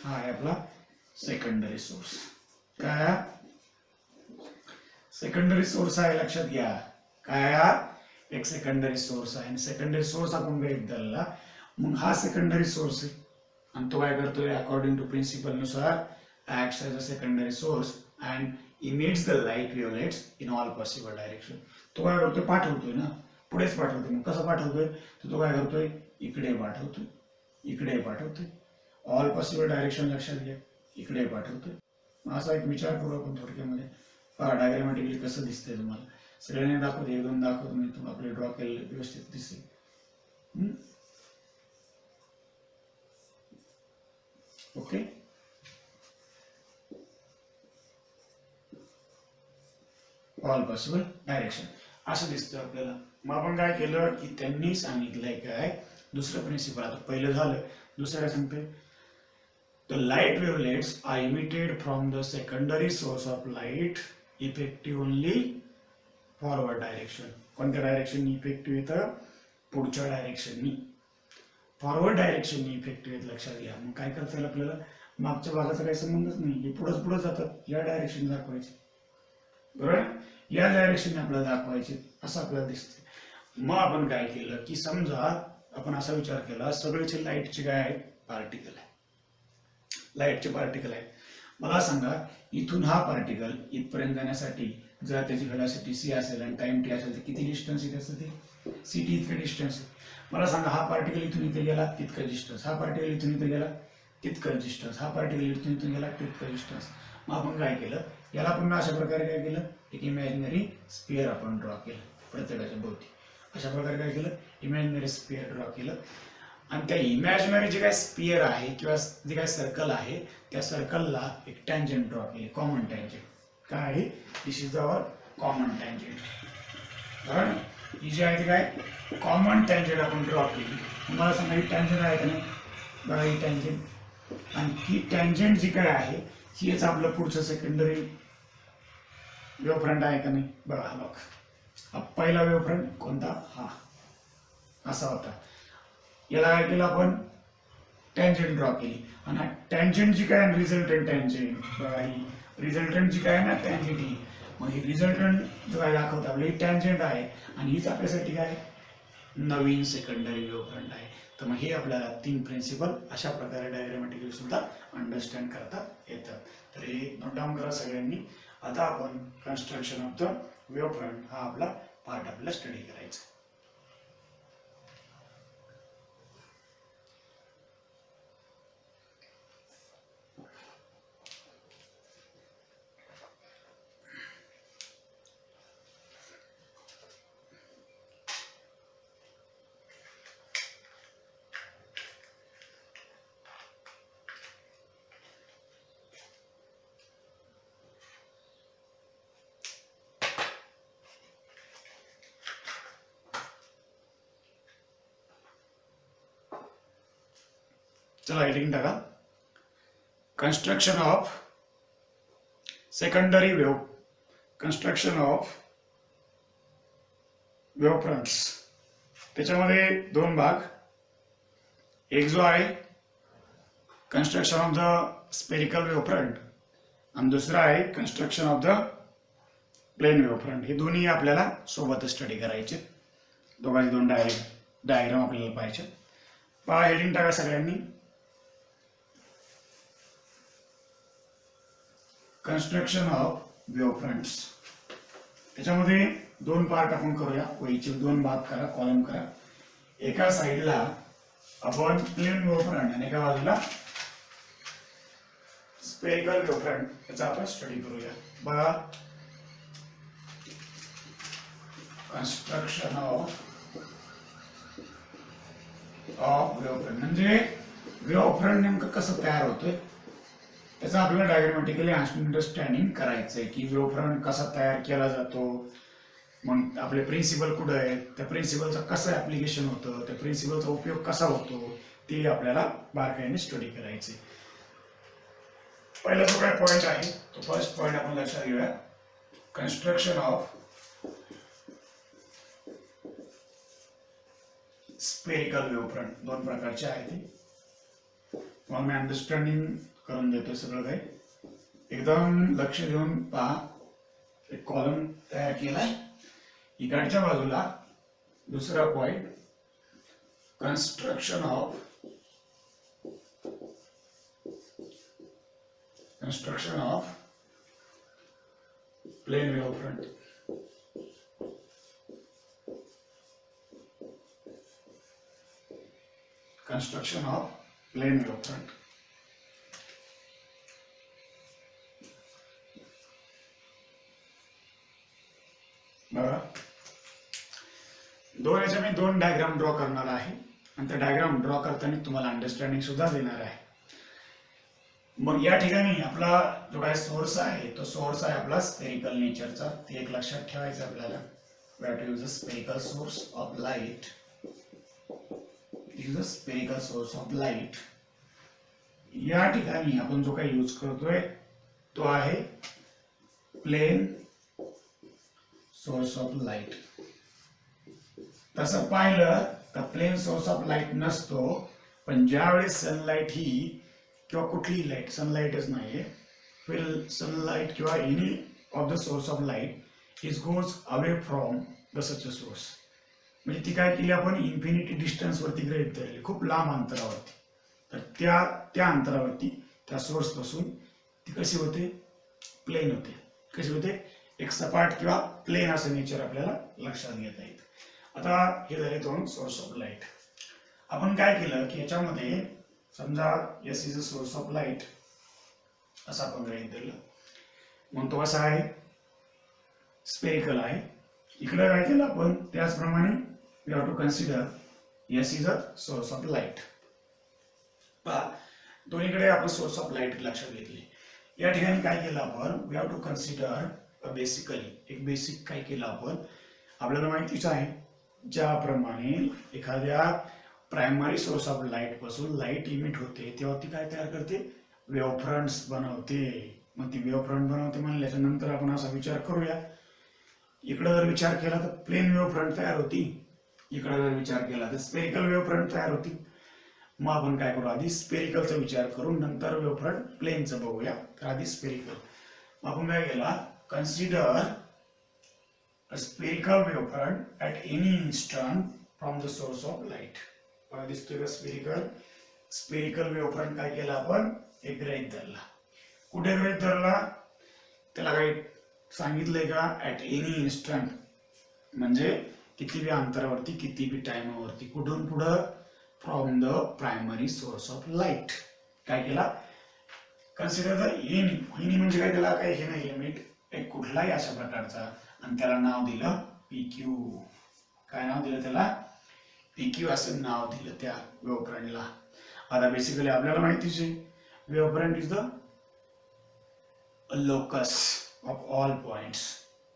हा आहे आपला सेकंडरी सोर्स. काय सेकंडरी सोर्स आहे? लक्षात घ्या. काय एक सेकंडरी सोर्स आहे. सेकंडरी सोर्स आपण गृहीत धरला. मग हा सेकंडरी सोर्स आहे आणि तो काय करतोय? अकॉर्डिंग टू प्रिन्सिपल नुसार acts as a secondary source and emits the light wavelets in all possible direction. तो काय करतोय? पाठवतोय ना, पुढेच पाठवतोय. मग कसं पाठवतोय? तो काय करतोय? इकडे पाठवतोय, इकडे पाठवतोय. ऑल पॉसिबल डायरेक्शन लक्षात घ्या. इकडे पाठवतोय. असा एक विचार करू आपण थोडक्यामध्ये. पहा डायग्रामॅटिकली कसं दिसतंय तुम्हाला. सगळ्यांनी दाखवतो, एकदम दाखवतो मी तुम्हाला. आपले ड्रॉ केलेले व्यवस्थित दिसेल. ओके. ऑल पॉसिबल डायरेक्शन असं दिसतं आपल्याला. मग आपण काय केलं की त्यांनी सांगितलंय काय दुसरं प्रिन्सिपल. आता पहिलं झालं. दुसरं काय सांगते? The light wavelets are emitted from the secondary source of light effectively forward direction. कोणत्या डायरेक्शन इफेक्टिव्ह येतं? पुढच्या डायरेक्शननी. फॉरवर्ड डायरेक्शननी इफेक्टिव्ह येत. लक्षात घ्या. मग काय करता येईल आपल्याला? मागच्या भागाचा काही संबंधच नाही. हे पुढे जातात. या डायरेक्शन दाखवायचे बरोबर. या डायरेक्शनने आपल्याला दाखवायचे असं आपल्याला दिसते. मग आपण काय केलं की समजा आपण असा विचार केला सगळेचे लाईटचे काय आहेत? पार्टिकल आहे. लाईटचे पार्टिकल आहेत. मला सांगा इथून हा पार्टिकल इथपर्यंत जाण्यासाठी जर त्याची व्हेलॉसिटी सी असेल आणि टाइम टी असेल तर किती डिस्टन्स आहे त्याचं? ते सी टी इतकं डिस्टन्स आहे. मला सांगा हा पार्टिकल इथून इथे गेला तितकं डिस्टन्स. हा पार्टिकल इथून इथे गेला तितकं डिस्टन्स. हा पार्टिकल इथून इथून गेला तितकं डिस्टन्स. मग आपण काय केलं? याला पुन्हा अशा प्रकारे काय केलं? एक इमॅजिनरी स्पिअर आपण ड्रॉ केलं प्रत्येकाच्या भोवती. अशा प्रकारे काय केलं? इमॅजिनरी स्पिअर ड्रॉ केलं आणि त्या इमॅजिनरी जे काय स्पियर आहे किंवा जे काय सर्कल आहे त्या सर्कलला एक टँजंट ड्रॉ केली, कॉमन टँजंट. काय आहे? This is our common tangent. कारण ही जी आहे ती काय कॉमन टँजंट आपण ड्रॉ केली. तुम्हाला सांगा ही टँजंट आहे का नाही? बघा ही टँजंट, आणि ही टँजंट जी काय आहे हीच आपलं पुढचं सेकंडरी वेव्हफ्रंट आहे का नाही? बघा हा बघ, हा पहिला वेव्हफ्रंट कोणता? हा असा होता. याला काय केलं आपण? टँजंट ड्रॉ केली. आणि हा टँजंट जी काय रिझल्टंट टँजंट, बघा ही रिझल्टंट जी काय आहे ना टँजंट, ही मग ही रिझल्टंट जो काय दाखवतं आपलं ही टँजंट आहे, आणि हीच आपल्यासाठी काय नवीन सेकंडरी वेव्हफ्रंट आहे. तर मग हे आपल्याला 3 प्रिन्सिपल अशा प्रकारे डायग्रामॅटिकली सुद्धा अंडरस्टँड करता येतात. तर हे नोट डाऊन करा सगळ्यांनी. आता आपण कन्स्ट्रक्शन ऑफ द वेव्हफ्रंट हा आपला पार्ट आपल्याला स्टडी करायचा. चला हेडिंग टाका. Construction of secondary wave, construction of wavefronts. त्याच्यामध्ये 2 भाग. एक जो आहे construction of the spherical wavefront आणि दुसरा आहे construction of the plane wavefront. हे दोन्ही आपल्याला सोबतच स्टडी करायचे. दोघांचे 2 डायग्राम आपल्याला पाहिजे. पहा हेडिंग टाका सगळ्यांनी. Construction of wavefronts. त्याच्यामध्ये 2 पार्ट आपण करूया. वहीचे 2 भाग करा, कॉलम करा. एका साइडला आपण प्लेन वेव्हफ्रंट आणि एका बाजूला स्पेरिकल वेव्हफ्रंट याचा आपण स्टडी करूया. बघा कन्स्ट्रक्शन ऑफ वेव्हफ्रंट म्हणजे वेव्हफ्रंट नेमकं कसं तयार होतोय त्याचा आपल्याला डायग्रामॅटिकली अंडरस्टँडिंग करायचंय की वेव्हफ्रंट कसा तयार केला जातो, मग आपले प्रिन्सिपल कुठे आहेत, त्या प्रिन्सिपलचं कसं ऍप्लिकेशन होतं, त्या प्रिन्सिपलचा उपयोग कसा होतो ते आपल्याला बारकाईने स्टडी करायचे. पहिला जो काय पॉइंट आहे तो फर्स्ट पॉइंट आपण लक्षात घेऊया. Construction of spherical वेव्हफ्रंट. 2 प्रकारचे आहे ते. तुम्हाला मी अंडरस्टँडिंग करून देतोय सगळं काही. एकदम लक्ष देऊन पहा. एक कॉलम तयार केलाय. इकडच्या बाजूला दुसरा point construction of plane wavefront. Construction of plane wavefront. बघा 2 डायग्राम ड्रॉ करणार आहे आणि त्या डायग्राम ड्रॉ करताना तुम्हाला अंडरस्टँडिंग सुद्धा देणार आहे. मग या ठिकाणी आपला जो काय सोर्स आहे तो सोर्स आहे आपला स्पेरिकल नेचरचा. ते एक लक्षात ठेवायचं आपल्याला. We have to use a spherical source of light. Use a spherical source of light. या ठिकाणी आपण जो काही यूज करतोय तो आहे प्लेन सोर्स ऑफ लाईट. तसं पाहिलं तर प्लेन सोर्स ऑफ लाईट नसतो, पण ज्यावेळेस सनलाईट ही किंवा कुठलीही लाईट, सनलाईटच नाहीये, सनलाईट किंवा any of the source of light is goes away from the such a source. म्हणजे ती काय केली आपण इन्फिनिटी डिस्टन्स वरती गृहीत धरली, खूप लांब अंतरावरती. तर त्या अंतरावरती त्या सोर्स पासून ती कशी होते? प्लेन होते. कशी होते? एक सपाट किंवा प्लेन असं नेचर आपल्याला लक्षात घेता येईल. आता हे झाले 2 सोर्स ऑफ लाईट. आपण काय केलं की याच्यामध्ये समजा S is a source of light असं आपण गृहीत धरलं. मग तो असा आहे स्पेरिकल आहे. इकडे काय केलं आपण त्याचप्रमाणे we have to consider S is a source of light. पहा दोन्हीकडे आपण सोर्स ऑफ लाईट लक्षात घेतले. या ठिकाणी काय केलं आपण, we have to consider basically एक बेसिक काय केलं आपण, आपल्याला माहितीच आहे ज्याप्रमाणे एखाद्या प्रायमरी सोर्स ऑफ लाईट पासून लाईट इमिट होते तेव्हा ती काय तयार करते, वेव्हफ्रंट्स बनवते. मग ती वेव्हफ्रंट बनवते म्हणल्याच्या नंतर आपण असा विचार करूया, इकडे जर विचार केला तर प्लेन वेव्हफ्रंट तयार होती, इकडे जर विचार केला तर स्पेरिकल वेव्हफ्रंट तयार होती. मग आपण काय करू, आधी स्पेरिकलचा विचार करून नंतर वेव्हफ्रंट प्लेनचं बघूया. तर आधी स्पेरिकल. आपण काय केला, consider a spherical wavefront at any instant from the source of light. दिसतोय का स्पेरिकल, स्पेरिकल वेव्हफ्रंट काय केला आपण, एक गृहीत धरला. कुठे गृहीत धरला, त्याला काही सांगितलंय का, ॲट एनी इन्स्टंट म्हणजे किती बी अंतरावरती, किती बी टाइमावरती, कुठून पुढं, from the primary source of light. काय केला, कन्सिडर द एनी. एनी म्हणजे काय, त्याला काही हे नाही लिमिट, एक कुठलाही अशा प्रकारचा, आणि त्याला नाव दिलं PQ. काय नाव दिलं त्याला, PQ असं नाव दिलं त्या वेव्हफ्रंटला. आता बेसिकली आपल्याला माहितीच आहे, wavefront is the locus of all points.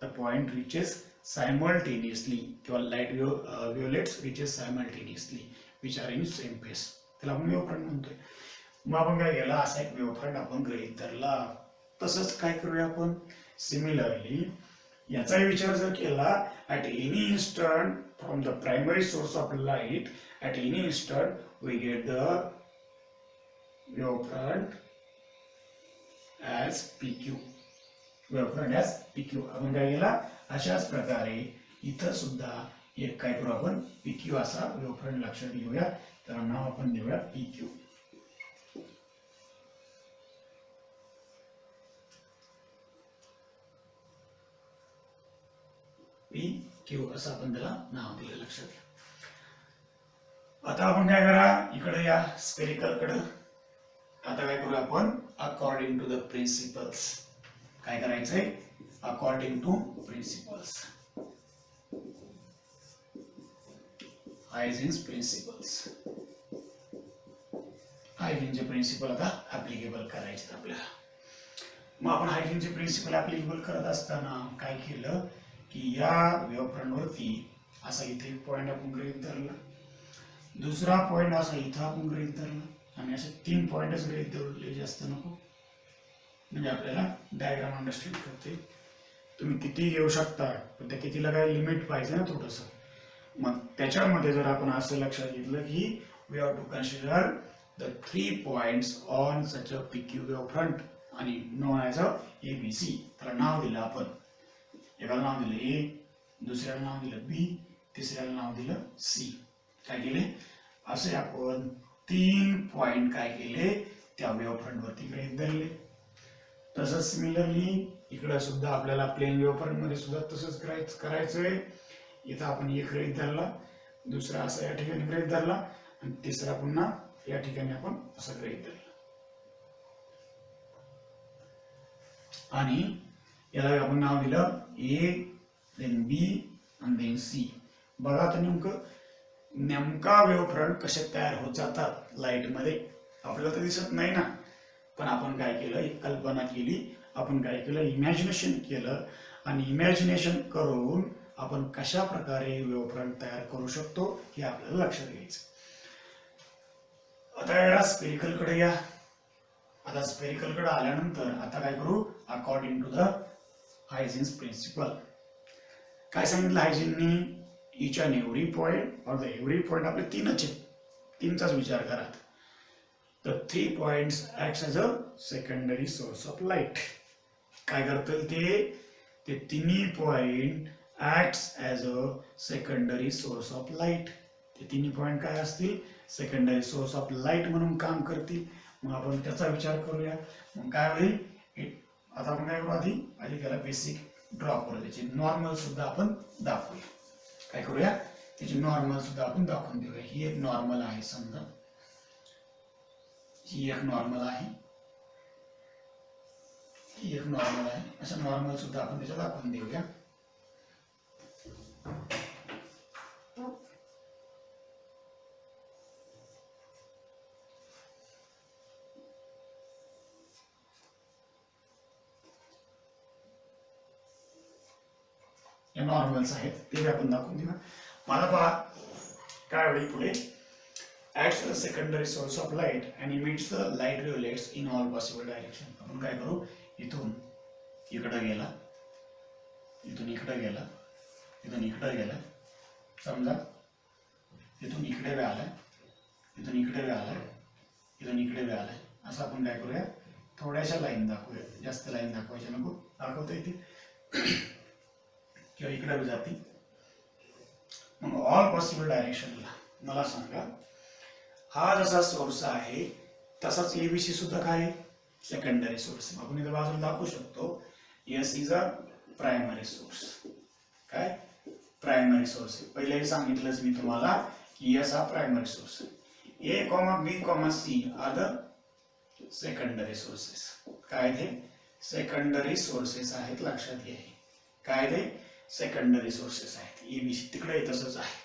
The point reaches simultaneously, किंवा light wavelets reaches simultaneously which are in same phase. त्याला आपण वेव्हफ्रंट म्हणतोय. मग आपण काय केलं, असा एक वेव्हफ्रंट आपण गृहीत धरला. तसंच काय करूया आपण, सिमिलरली याचाही विचार जर केला, at any instant from the primary source of light, at any instant we get the wavefront as PQ. Wavefront as PQ. आपण काय केला, अशाच प्रकारे इथं सुद्धा एक काय करू आपण, PQ असा वेव्हफ्रंट लक्षात घेऊया. त्याला नाव आपण देऊया PQ. PQ असं आपण त्याला नाव दिलं, लक्षात घ्या. आता आपण काय करा, इकडे या स्पेरिकल कडे. आता काय करूया आपण, अकॉर्डिंग टू द प्रिन्सिपल्स. काय करायचंय, according to principles, Huygens principles. हायजेनचे प्रिन्सिपल आता ऍप्लिकेबल करायचे आपल्याला. मग आपण हायजेनचे प्रिन्सिपल ऍप्लिकेबल करत असताना काय केलं की, या वेव्हफ्रंट वरती असा इथे एक पॉइंट आपण गृहीत धरला, दुसरा पॉइंट असा इथं आपण गृहीत धरला, आणि असे 3 पॉइंटच गृहीत धरले, जास्त नको, म्हणजे आपल्याला डायग्राम अंडरस्टँड करते. तुम्ही किती घेऊ शकता, पण त्या कितीला काय लिमिट पाहिजे ना थोडंसं. मग त्याच्यामध्ये जर आपण असं लक्षात घेतलं की, we have to consider the 3 points on such a PQ wavefront आणि नोन ॲज अ ABC. त्याला नाव दिलं आपण, एकाला नाव दिलं A, दुसऱ्याला नाव दिलं B, तिसऱ्याला नाव दिलं C. काय केले, असे आपण 3 पॉइंट काय केले, त्या वेव्हफ्रंट वरती गृहीत धरले. तसंच सिमिलरली इकडे सुद्धा आपल्याला प्लेन वेव्हफ्रंट मध्ये सुद्धा तसंच करायचंय. इथं आपण एक गृहीत धरला, दुसरा असा या ठिकाणी गृहीत धरला, आणि तिसरा पुन्हा या ठिकाणी आपण असं गृहीत धरला. आणि याला आपण नाव दिलं A, then B and then C. बघा आता नेमका वेव्हफ्रंट कसे तयार होत जातात लाईट मध्ये, आपल्याला तर दिसत नाही ना. पण आपण काय केलं, एक कल्पना केली, आपण काय केलं, इमॅजिनेशन केलं, आणि इमॅजिनेशन करून आपण कशा प्रकारे वेव्हफ्रंट तयार करू शकतो हे आपल्याला लक्षात घ्यायचं. आता या स्पेरिकल कडे या. आता स्पेरिकल कडे आल्यानंतर आता काय करू, अकॉर्डिंग टू द हायजेन्स प्रिन्सिपल. काय सांगितलं हायजेननी, each and every point or the every point आपले 3च आहेत, 3चाच विचार करा. The 3 points acts as a secondary source of light. काय करतील ते 3 point acts as a secondary source of light. ते 3 पॉइंट काय असतील, सेकंडरी सोर्स ऑफ लाईट म्हणून काम करतील. मग आपण त्याचा विचार करूया. मग काय होईल, आता आपण काय करू, आधी त्याला बेसिक ड्रॉ करू, त्याची नॉर्मल सुद्धा आपण दाखवूया. काय करूया, त्याची नॉर्मल सुद्धा आपण दाखवून देऊया. ही एक नॉर्मल आहे, समजा ही एक नॉर्मल आहे, ही एक नॉर्मल आहे. अशा नॉर्मल सुद्धा आपण त्याच्या दाखवून देऊया. या नॉर्मल्स आहेत ते आपण दाखवून देऊ. मला पहा काय होईल पुढे. acts as a secondary source of light and emits the light wavelets in all possible direction. आपण काय करू, इथून इकडे गेला, इथून इकडे गेला, इथून इकडे गेला, समजा इथून इकडे वे आलाय, इथून इकडे वे आलाय, इथून इकडे वे आलाय, असं आपण काय करूया, थोड्याशा लाईन दाखवूया, जास्त लाईन दाखवायच्या नको, दाखवता येते किंवा इकडे जातील. मग ऑल पॉसिबल डायरेक्शनला मला सांगा, हा जसा सोर्स आहे तसाच एबीसी सुद्धा काय आहे, सेकंडरी सोर्स. आपण इथे बाजूला दाखवू शकतो, S is a primary source. काय प्रायमरी सोर्स आहे, पहिल्याही सांगितलंच मी तुम्हाला की एस हा प्रायमरी सोर्स आहे. A comma B comma C are the secondary sources. काय ते सेकंडरी सोर्सेस आहेत, लक्षात घ्या. काय ते सेकंडरी सोर्सेस आहेत. एबीसी तिकडे तसंच आहे.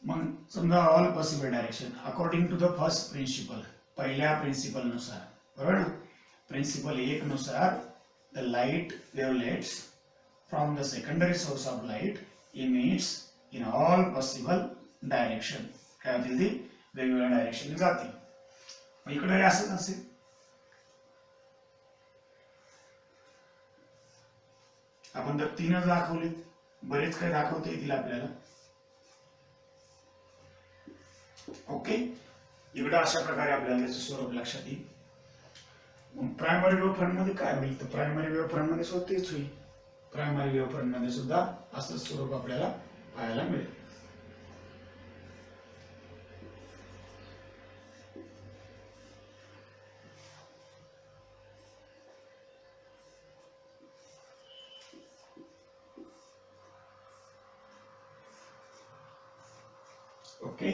मग समजा all possible direction according to the first principle, पहिल्या प्रिन्सिपल नुसार, बरोबर ना. प्रिन्सिपल 1 नुसार the light wavelets from the secondary source of light emits in all possible direction. काय होतील ती वेगवेगळ्या डायरेक्शन जातील. मग इकडे असंच असेल. आपण तर 3च दाखवले, बरेच काही दाखवता येतील आपल्याला. ओके, इकडे अशा प्रकारे आपल्याला त्याचं स्वरूप लक्षात येईल. मग प्रायमरी वेव्ह फ्रंट मध्ये काय होईल, तर प्रायमरी वेव्ह फ्रंट मध्ये सुद्धा तेच होईल. प्रायमरी वेव्ह फ्रंट मध्ये सुद्धा असंच स्वरूप आपल्याला पाहायला मिळेल. ओके,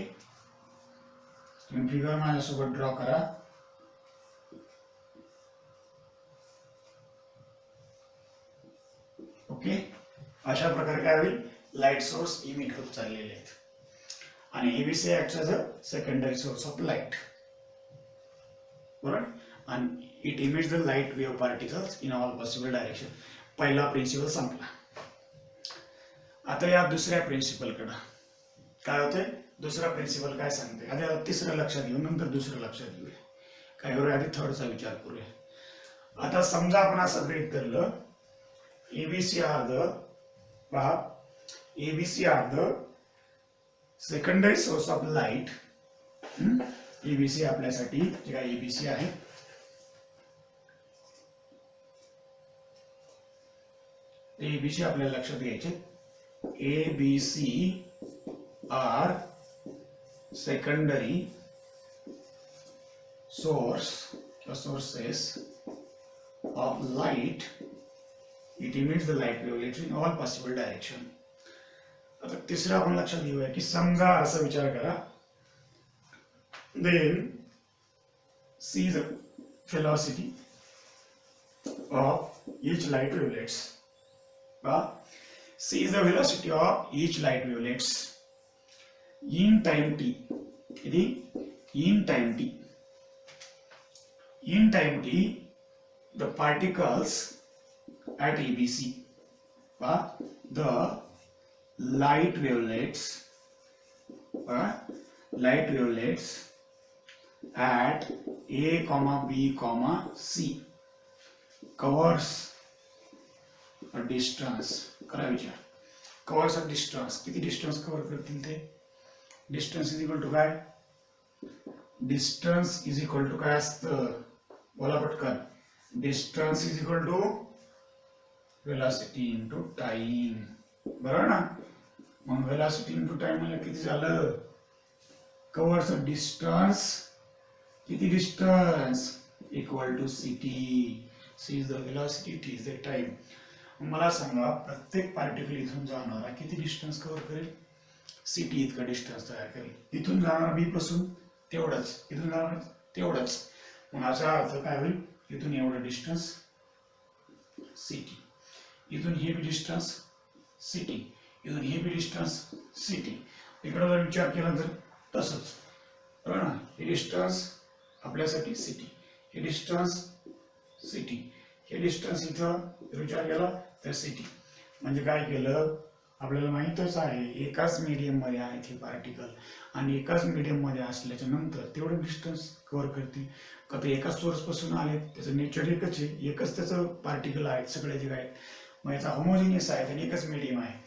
तुम्ही फिगर माझ्यासोबत ड्रॉ करा. ओके, अशा प्रकारे काय होईल, लाईट सोर्स इमिट होत चाललेले आहेत आणि ABC acts as a secondary source of light, बरोबर. आणि it emits the light wave particles in all possible direction. पहिला प्रिन्सिपल संपला. आता या दुसऱ्या प्रिन्सिपल कडे काय होते, दुसरा प्रिन्सिपल काय सांगते. आधी तिसरं लक्षात घेऊ, नंतर दुसरं लक्षात घेऊया. काय करूया, आधी थर्डचा विचार करूया. आता समजा आपण असं ब्रेक धरलं, एबीसी आर द, पहा ABC are the secondary source of light. ABC आपल्यासाठी जे काय एबीसी आहे, एबीसी आपल्याला लक्षात घ्यायचे. ABC are secondary source or sources of light. It emits the light wavelets in all possible direction. आता तिसरं आपण लक्षात घेऊया की समजा असा विचार करा, then see the velocity of each light wavelets. See the velocity of each light wavelets in time t. ఇది in time t. In time t, the particles at ABC, the light wavelets at A, B, C covers a distance. करा विचार, covers a distance. किती डिस्टन्स कव्हर करतील ते. डिस्टन्स इज इक्वल टू काय, डिस्टन्स इज इक्वल टू काय असतं, बोला पटकन. Distance is equal to velocity into time, बरोबर ना. मग वेलोसिटी इनटू टाइम म्हणजे किती झालं, कव्हर्स अ डिस्टन्स, किती distance, equal to ct. C is the velocity, t is the time. मला सांगा, प्रत्येक पार्टिकल इथून जाणारा किती डिस्टन्स कव्हर करेल, सीटी इतका डिस्टन्स तयार करेल. इथून जाणार बी पासून तेवढंच, इथून जाणार तेवढंच. मग याचा अर्थ काय होईल, इथून एवढं डिस्टन्स सीटी, इथून हे बी डिस्टन्स सीटी, इथून हे बी डिस्टन्स सीटी. इकडे जर विचार केला तर तसंच, बरोबर ना. हे डिस्टन्स आपल्यासाठी सीटी, हे डिस्टन्स सीटी, हे डिस्टन्स इथं विचार केला तर सीटी. म्हणजे काय केलं, आपल्याला माहितच आहे एकाच मीडियम मध्ये आहेत हे पार्टिकल आणि एकाच मीडियम मध्ये असल्याच्या नंतर तेवढं डिस्टन्स कव्हर करतील का, ते एकाच सोर्स पासून आले, त्याचं नेचर एकच आहे, एकच त्याचं पार्टिकल आहेत सगळे जे आहेत, मग याचा होमोजिनियस आहे आणि एकच मीडियम आहे,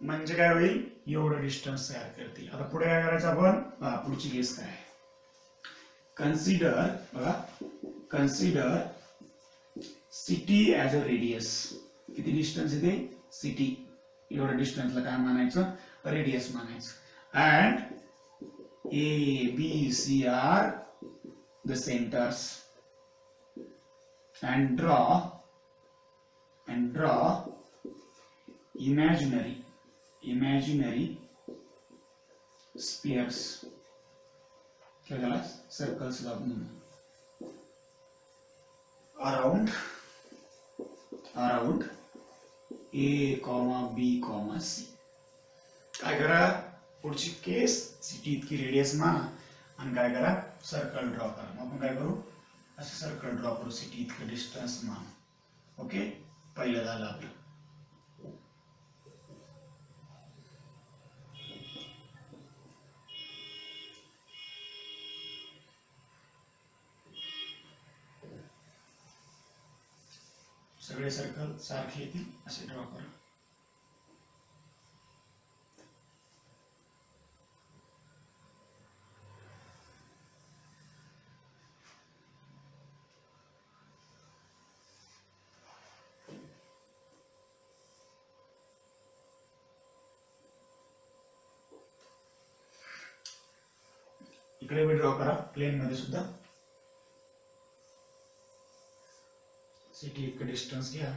म्हणजे काय होईल, एवढं डिस्टन्स तयार करतील. आता पुढे काय करायचं आपण, पुढची केस काय आहे, कन्सिडर बघा, consider CT as a radius. किती डिस्टन्स येते, सिटी, एवढ्या डिस्टन्सला काय मानायचं, रेडियस मानायचं. And A B C are the centres and draw imaginary spheres, त्याला सर्कल्स लागून around A, B, C. काय करा, पुढची केस सिटी इतकी रेडियस माना आणि काय करा, सर्कल ड्रॉ करा. मग आपण काय करू, असं सर्कल ड्रॉ करू, सिटी इतकं डिस्टन्स माना. ओके, पहिलं झालं आपलं. सगळे सर्कल सारखे येतील असे ड्रॉ करा. इकडे मी ड्रॉ करा प्लेन मध्ये सुद्धा. सिटी इतकं डिस्टन्स घ्या.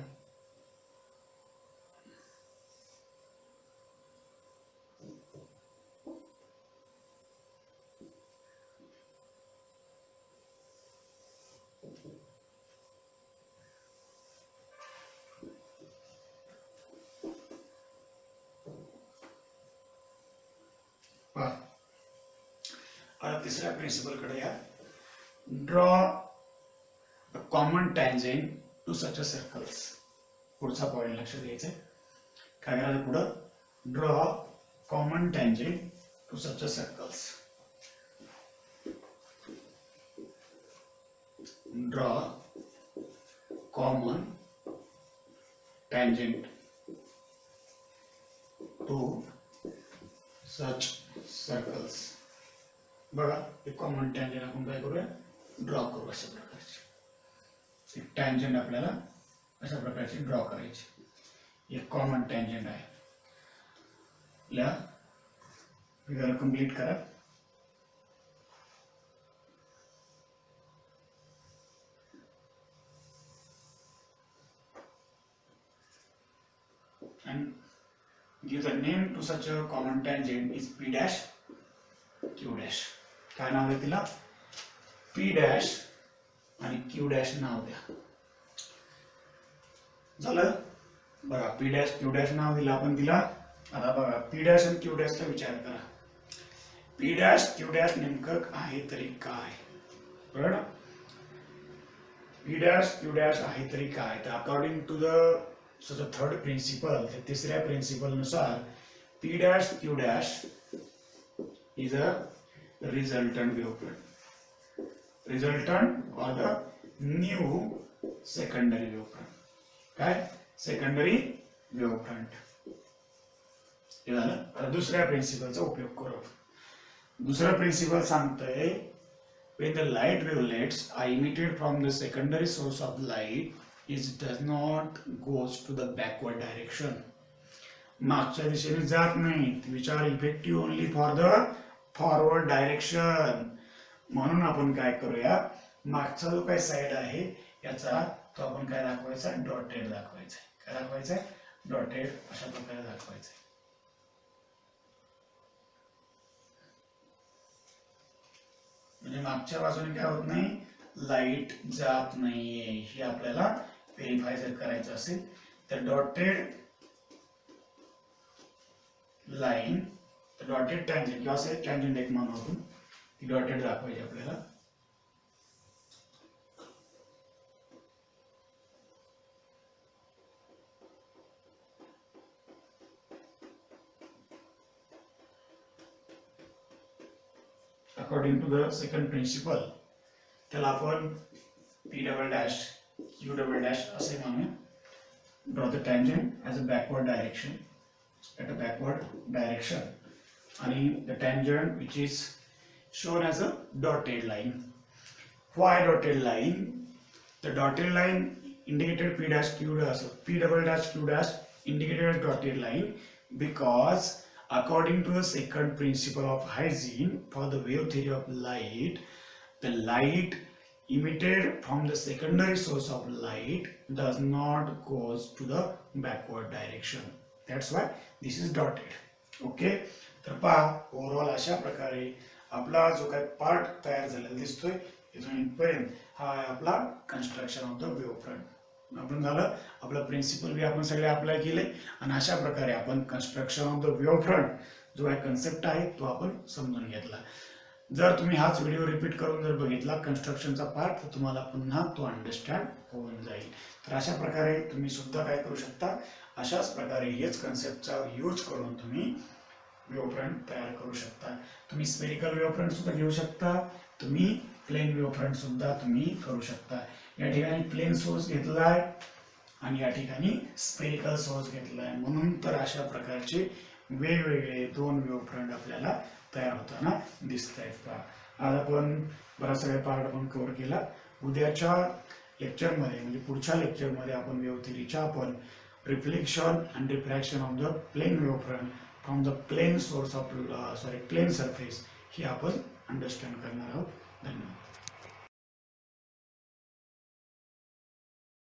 आता तिसऱ्या प्रिन्सिपल कडे या. Draw a common tangent to such a circles. पुढचा पॉइंट लक्षात द्यायचा आहे. काय करायचं पुढं, draw common tangent to such a circles. Draw common tangent to such circles. बघा, एक कॉमन टँजेंट आपण काय करूया, ड्रॉ करू अशा प्रकारची. एक टँजेंट आपल्याला अशा प्रकारची ड्रॉ करायची. एक कॉमन टँजेंट आहे. या फिगर कंप्लीट करा. and give the name to such a common tangent is p dash q dash. काय नाव आहे तिला, p dash आणि q dash नाव द्या. झालं बघा, p dash q dash नाव दिलं आपण तिला. आता बघा, p dash आणि q dash चा विचार करा. p dash q dash नेमकं आहे तरी काय, बरोबर. p dash q dash आहे तरी काय, तर according to the third principle, तिसऱ्या प्रिन्सिपल नुसार p dash q dash is a resultant wavefront. Resultant or the new secondary wavefront. काय, सेकंडरी वेव्हफ्रंट. हे झालं. आता दुसऱ्या प्रिन्सिपलचा उपयोग करू. दुसरा प्रिन्सिपल सांगतोय, when the light wavelets are emitted from the secondary source of light, it does not goes to the backward direction. मागच्या दिशेने जात नाही, which are effective only for the forward direction. म्हणून आपण काय करूया, मागचा जो काही साइड आहे याचा तो आपण काय दाखवायचा, डॉटेड दाखवायचा. काय दाखवायचा, डॉटेड अशा प्रकारे दाखवायचा. म्हणजे मागच्या बाजूने काय होत नाही, लाईट जात नाहीये, हे आपल्याला व्हेरीफाय जर करायचं असेल तर डॉटेड लाईन, डॉटेड टँजेंट किंवा असे टँजेंट एक मानू आपण, ती डॉटेड दाखवायची आपल्याला. According to the second principle त्याला आपण p double dash q double dash असे म्हणूया. Draw the tangent as a backward direction at a backward direction and the tangent which is shown as a dotted line. Why dotted line? The dotted line indicated p dash q dash, p double dash q dash indicated as dotted line because according to the second principle of Hygiene for the wave theory of light, the light emitted from the secondary source of light does not goes to the backward direction. That's why this is dotted. Okay, तर पहा ओव्हरऑल अशा प्रकारे आपला जो काही पार्ट तयार झालेला दिसतोय इथून इथपर्यंत हा आहे आपला construction of the wave front. आपण झालं आपलं प्रिन्सिपल बी आपण सगळे अप्लाय केले आणि अशा प्रकारे आपण construction of the wave front जो आहे कन्सेप्ट आहे तो आपण समजून घेतला. जर तुम्ही हाच व्हिडिओ रिपीट करून जर बघितला कन्स्ट्रक्शनचा पार्ट तर तुम्हाला पुन्हा तो अंडरस्टँड होऊन जाईल. तर अशा प्रकारे तुम्ही सुद्धा काय करू शकता, अशाच प्रकारे हेच कन्सेप्टचा यूज करून तुम्ही वेव्ह फ्रंट तयार करू शकता. तुम्ही स्पेरिकल वेव्ह फ्रंट सुद्धा घेऊ शकता, तुम्ही प्लेन वेव्ह फ्रंट सुद्धा तुम्ही करू शकता. या ठिकाणी प्लेन सोर्स घेतला आहे आणि या ठिकाणी स्पेरिकल सोर्स घेतला आहे म्हणून तर अशा प्रकारचे वेगवेगळे दोन वेव्ह फ्रंट आपल्याला तयार होताना दिसत आहेत. आज आपण बराच सगळा पार्ट आपण कव्हर केला. उद्याच्या लेक्चरमध्ये म्हणजे पुढच्या लेक्चरमध्ये आपण वेव्ह थिअरीच्या आपण reflection and refraction of the plane wavefront from the plane source of plane surface हे आपण अंडरस्टँड करणार आहोत. धन्यवाद.